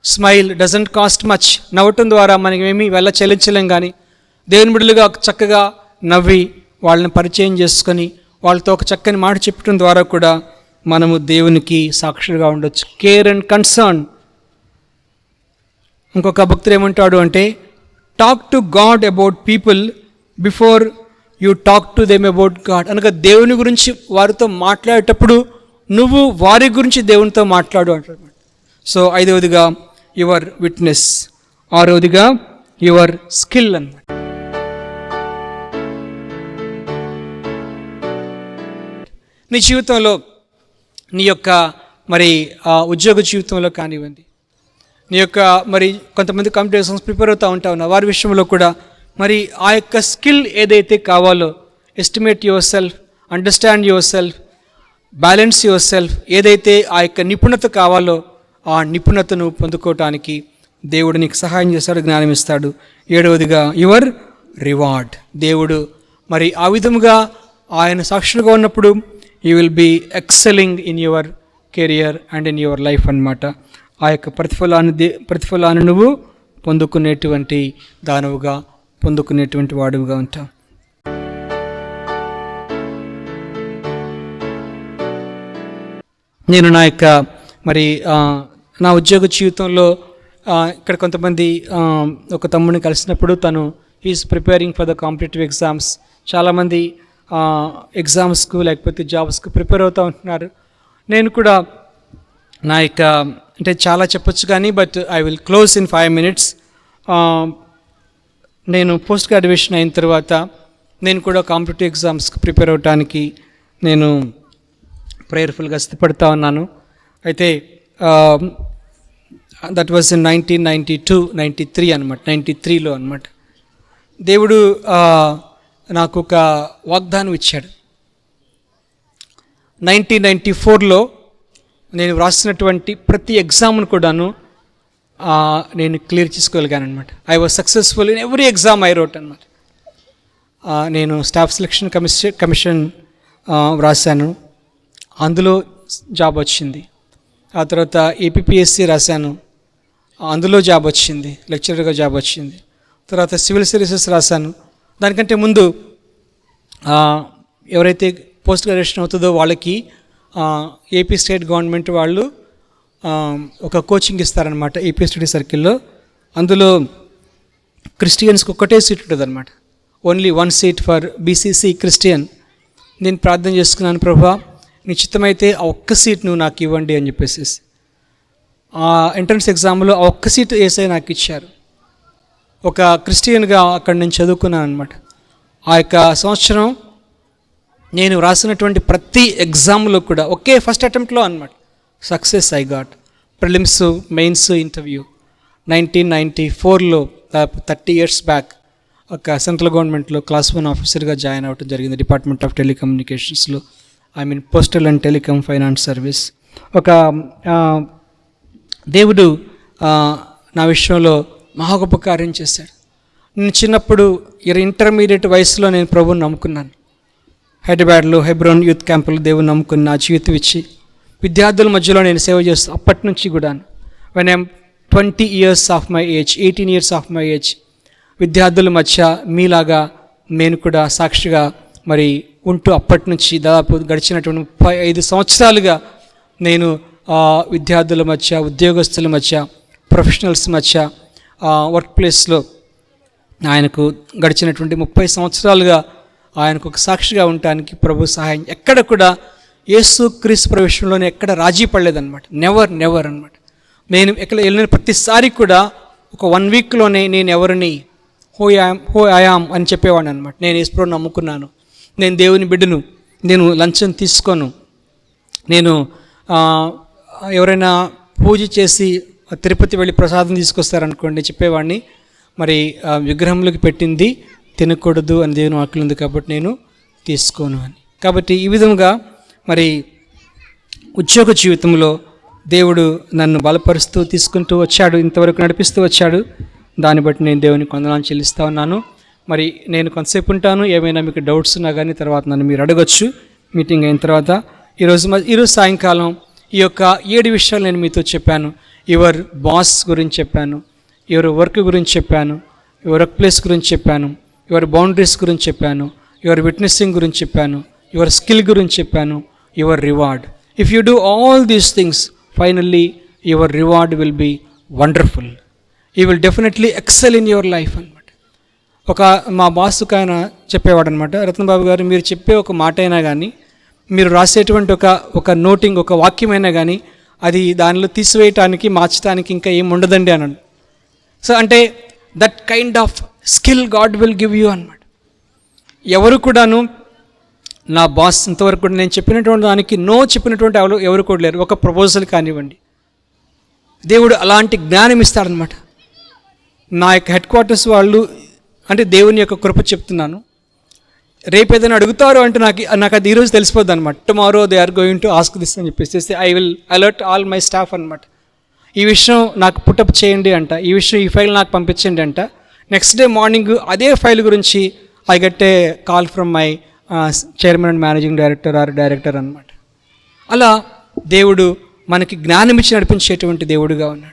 Smile doesn't cost much. నవ్వటం ద్వారా మనమేమీ వెళ్ళ చెల్లించలేం, కానీ దేవుని బిడ్డలుగా చక్కగా నవ్వి వాళ్ళని పరిచయం చేసుకొని వాళ్ళతో ఒక చక్కని మాట చెప్పడం ద్వారా కూడా మనము దేవునికి సాక్షులుగా ఉండొచ్చు. Care and concern. ఇంకొక భక్తుడు ఏమంటాడు అంటే, talk to God about people before you talk to them about God. అనగా దేవుని గురించి వారితో మాట్లాడేటప్పుడు నువ్వు వారి గురించి దేవునితో మాట్లాడు అంటాడు. సో 5వదిగా యువర్ విట్నెస్, 6వదిగా యువర్ స్కిల్ అన్నమాట. నీ జీవితంలో, నీ యొక్క మరి ఉద్యోగ జీవితంలో కానివ్వండి, నీ యొక్క మరి కొంతమంది కాంపిటేటివ్ ఎగ్జామ్స్ ప్రిపేర్ అవుతూ ఉంటావు, వారి విషయంలో కూడా మరి ఆ యొక్క స్కిల్ ఏదైతే కావాలో, estimate your self, understand your self, balance your self, ఏదైతే ఆ యొక్క నిపుణత కావాలో ఆ నిపుణతను పొందుకోవటానికి దేవుడు నీకు సహాయం చేస్తాడు, జ్ఞానం ఇస్తాడు. 7వదిగా యువర్ రివార్డ్. దేవుడు మరి ఆ విధముగా ఆయన సాక్షులుగా ఉన్నప్పుడు you will be excelling in your career and in your life అన్నమాట. ఆ యొక్క ప్రతిఫలాన్ని నువ్వు పొందుకునేటువంటి దానవుగా, పొందుకునేటువంటి వాడుగా ఉంటావు. నేను నా యొక్క మరి నా ఉద్యోగ జీవితంలో ఇక్కడ కొంతమంది ఒక తమ్ముడిని కలిసినప్పుడు తను is preparing for the competitive exams. చాలామంది ఎగ్జామ్స్కు లేకపోతే జాబ్స్కు ప్రిపేర్ అవుతూ ఉంటున్నారు. నేను కూడా నా యొక్క అంటే చాలా చెప్పొచ్చు కానీ but I will close in 5 minutes. నేను పోస్ట్ గ్రాడ్యుయేషన్ అయిన తర్వాత నేను కూడా కాంపిటేటివ్ ఎగ్జామ్స్కి ప్రిపేర్ అవడానికి నేను ప్రేయర్ఫుల్గా స్థితిపడుతూ ఉన్నాను. అయితే దట్ వాజ్ ఇన్ 1992-93 అనమాట. 93లో అనమాట. దేవుడు నాకు ఒక వాగ్దానం ఇచ్చాడు. 1994లో నేను వ్రాసినటువంటి ప్రతి ఎగ్జామ్ను కూడాను నేను క్లియర్ చేసుకోగలిగాను అనమాట. I was successful in every exam I wrote అనమాట. నేను స్టాఫ్ సెలక్షన్ కమిషన్ వ్రాసాను, అందులో జాబ్ వచ్చింది. ఆ తర్వాత ఏపీపీఎస్సీ రాశాను, అందులో జాబ్ వచ్చింది, లెక్చరర్గా జాబ్ వచ్చింది. తర్వాత సివిల్ సర్వీసెస్ రాశాను. దానికంటే ముందు ఎవరైతే పోస్ట్ గ్రాడ్యుయేషన్ అవుతుందో వాళ్ళకి ఏపీ స్టేట్ గవర్నమెంట్ వాళ్ళు ఒక కోచింగ్ ఇస్తారనమాట ఏపీ స్టడీ సర్కిల్లో. అందులో క్రిస్టియన్స్కి ఒక్కటే సీట్ ఉంటుంది అనమాట. Only 1 seat for BCC Christian. నేను ప్రార్థన చేసుకున్నాను, ప్రభువా నీ చిత్తమైతే ఆ ఒక్క సీట్ నువ్వు నాకు ఇవ్వండి అని చెప్పేసి. ఆ ఎంట్రన్స్ ఎగ్జామ్లో ఆ ఒక్క సీట్ ఏసై నాకు ఇచ్చారు. ఒక క్రిస్టియన్గా అక్కడ నేను చదువుకున్నాను అనమాట. ఆ యొక్క సంవత్సరం నేను రాసినటువంటి ప్రతి ఎగ్జామ్లో కూడా ఒకే ఫస్ట్ అటెంప్ట్లో అనమాట success I got. Prelims, mains, interview. 1994లో 30 years బ్యాక్ ఒక సెంట్రల్ గవర్నమెంట్లో క్లాస్ 1 ఆఫీసర్గా జాయిన్ అవ్వడం జరిగింది, డిపార్ట్మెంట్ ఆఫ్ టెలికమ్యూనికేషన్స్లో. I mean postal and telecom finance service. ఒక దేవుడు నా విషయంలో మహా గొప్ప కార్యం చేశాడు. నేను చిన్నప్పుడు ఇంటర్మీడియట్ వయసులో నేను ప్రభువుని నమ్ముకున్నాను. హైదరాబాద్లో హెబ్రోన్ యూత్ క్యాంపులో దేవుని నమ్ముకుని నా జీవితం ఇచ్చి విద్యార్థుల మధ్యలో నేను సేవ చేస్తాను. అప్పటి నుంచి కూడా when I'm 20 years of my age, 18 years of my age, విద్యార్థుల మధ్య మీలాగా నేను కూడా సాక్షిగా మరి ఉంటూ అప్పటి నుంచి దాదాపు గడిచినటువంటి 35 సంవత్సరాలుగా నేను విద్యార్థుల మధ్య, ఉద్యోగస్తుల మధ్య, ప్రొఫెషనల్స్ మధ్య, వర్క్ ప్లేస్లో ఆయనకు గడిచినటువంటి 30 సంవత్సరాలుగా ఆయనకు ఒక సాక్షిగా ఉండటానికి ప్రభు సహాయం. ఎక్కడ కూడా యేసు క్రీస్తు ప్రవేశంలోనే ఎక్కడ రాజీ పడలేదన్నమాట. నెవర్ అనమాట. నేను ఎక్కడ వెళ్ళిన ప్రతిసారి కూడా ఒక 1 weekలోనే నేను ఎవరిని హో ఐయామ్ అని చెప్పేవాడిని అనమాట. నేను యేసుప్రభువుని నమ్ముకున్నాను, నేను దేవుని బిడ్డను, నేను లంచం తీసుకోను, నేను ఎవరైనా పూజ చేసి తిరుపతి వెళ్ళి ప్రసాదం తీసుకొస్తారనుకోండి చెప్పేవాడిని, మరి విగ్రహంలోకి పెట్టింది తినకూడదు అని దేవుని వాక్యం ఉంది కాబట్టి నేను తీసుకోను అని. కాబట్టి ఈ విధంగా మరి ఉద్యోగ జీవితంలో దేవుడు నన్ను బలపరుస్తూ తీసుకుంటూ వచ్చాడు, ఇంతవరకు నడిపిస్తూ వచ్చాడు. దాన్ని బట్టి నేను దేవునికి వందనాలు చెల్లిస్తూ ఉన్నాను. మరి నేను కొంతసేపు ఉంటాను, ఏమైనా మీకు డౌట్స్ ఉన్నా కానీ తర్వాత నన్ను మీరు అడగచ్చు మీటింగ్ అయిన తర్వాత. ఈరోజు సాయంకాలం ఈ యొక్క 7 విషయాలు నేను మీతో చెప్పాను. యువర్ బాస్ గురించి చెప్పాను, యువర్ వర్క్ గురించి చెప్పాను, యువర్ వర్క్ ప్లేస్ గురించి చెప్పాను, యువర్ బౌండరీస్ గురించి చెప్పాను, యువర్ విట్నెసింగ్ గురించి చెప్పాను, యువర్ స్కిల్ గురించి చెప్పాను, your reward. If you do all these things, finally your reward will be wonderful. You will definitely excel in your life అనమాట. మా బాస్కు ఆయన చెప్పేవాడు అనమాట, రత్నబాబు గారు, మీరు చెప్పే ఒక మాట అయినా కానీ, మీరు రాసేటువంటి ఒక నోటింగ్, ఒక వాక్యమైనా కానీ, అది దానిలో తీసివేయటానికి, మార్చడానికి ఇంకా ఏం ఉండదండి అన్నాడు. సో అంటే that kind of skill God will give you అనమాట. ఎవరు కూడాను, నా బాస్ ఇంతవరకు కూడా నేను చెప్పినటువంటి దానికి నో చెప్పినటువంటి ఎవరు కూడా లేరు. ఒక ప్రపోజల్ కానివ్వండి, దేవుడు అలాంటి జ్ఞానం ఇస్తాడనమాట. నా యొక్క హెడ్ క్వార్టర్స్ వాళ్ళు, అంటే దేవుని యొక్క కృప చెప్తున్నాను, రేపు ఏదైనా అడుగుతారు అంటే నాకు అది ఈరోజు తెలిసిపోద్ది అనమాట. Tomorrow they are going to ask this అని చెప్పేసి I will alert all my staff అనమాట. ఈ విషయం నాకు పుట్టప్ చేయండి అంట, ఈ ఫైల్ నాకు పంపించండి అంట. నెక్స్ట్ డే మార్నింగ్ అదే ఫైల్ గురించి I get a call from my chairman and managing director or director అనమాట. అలా దేవుడు మనకి జ్ఞానం ఇచ్చి నడిపించేటువంటి దేవుడుగా ఉన్నాడు.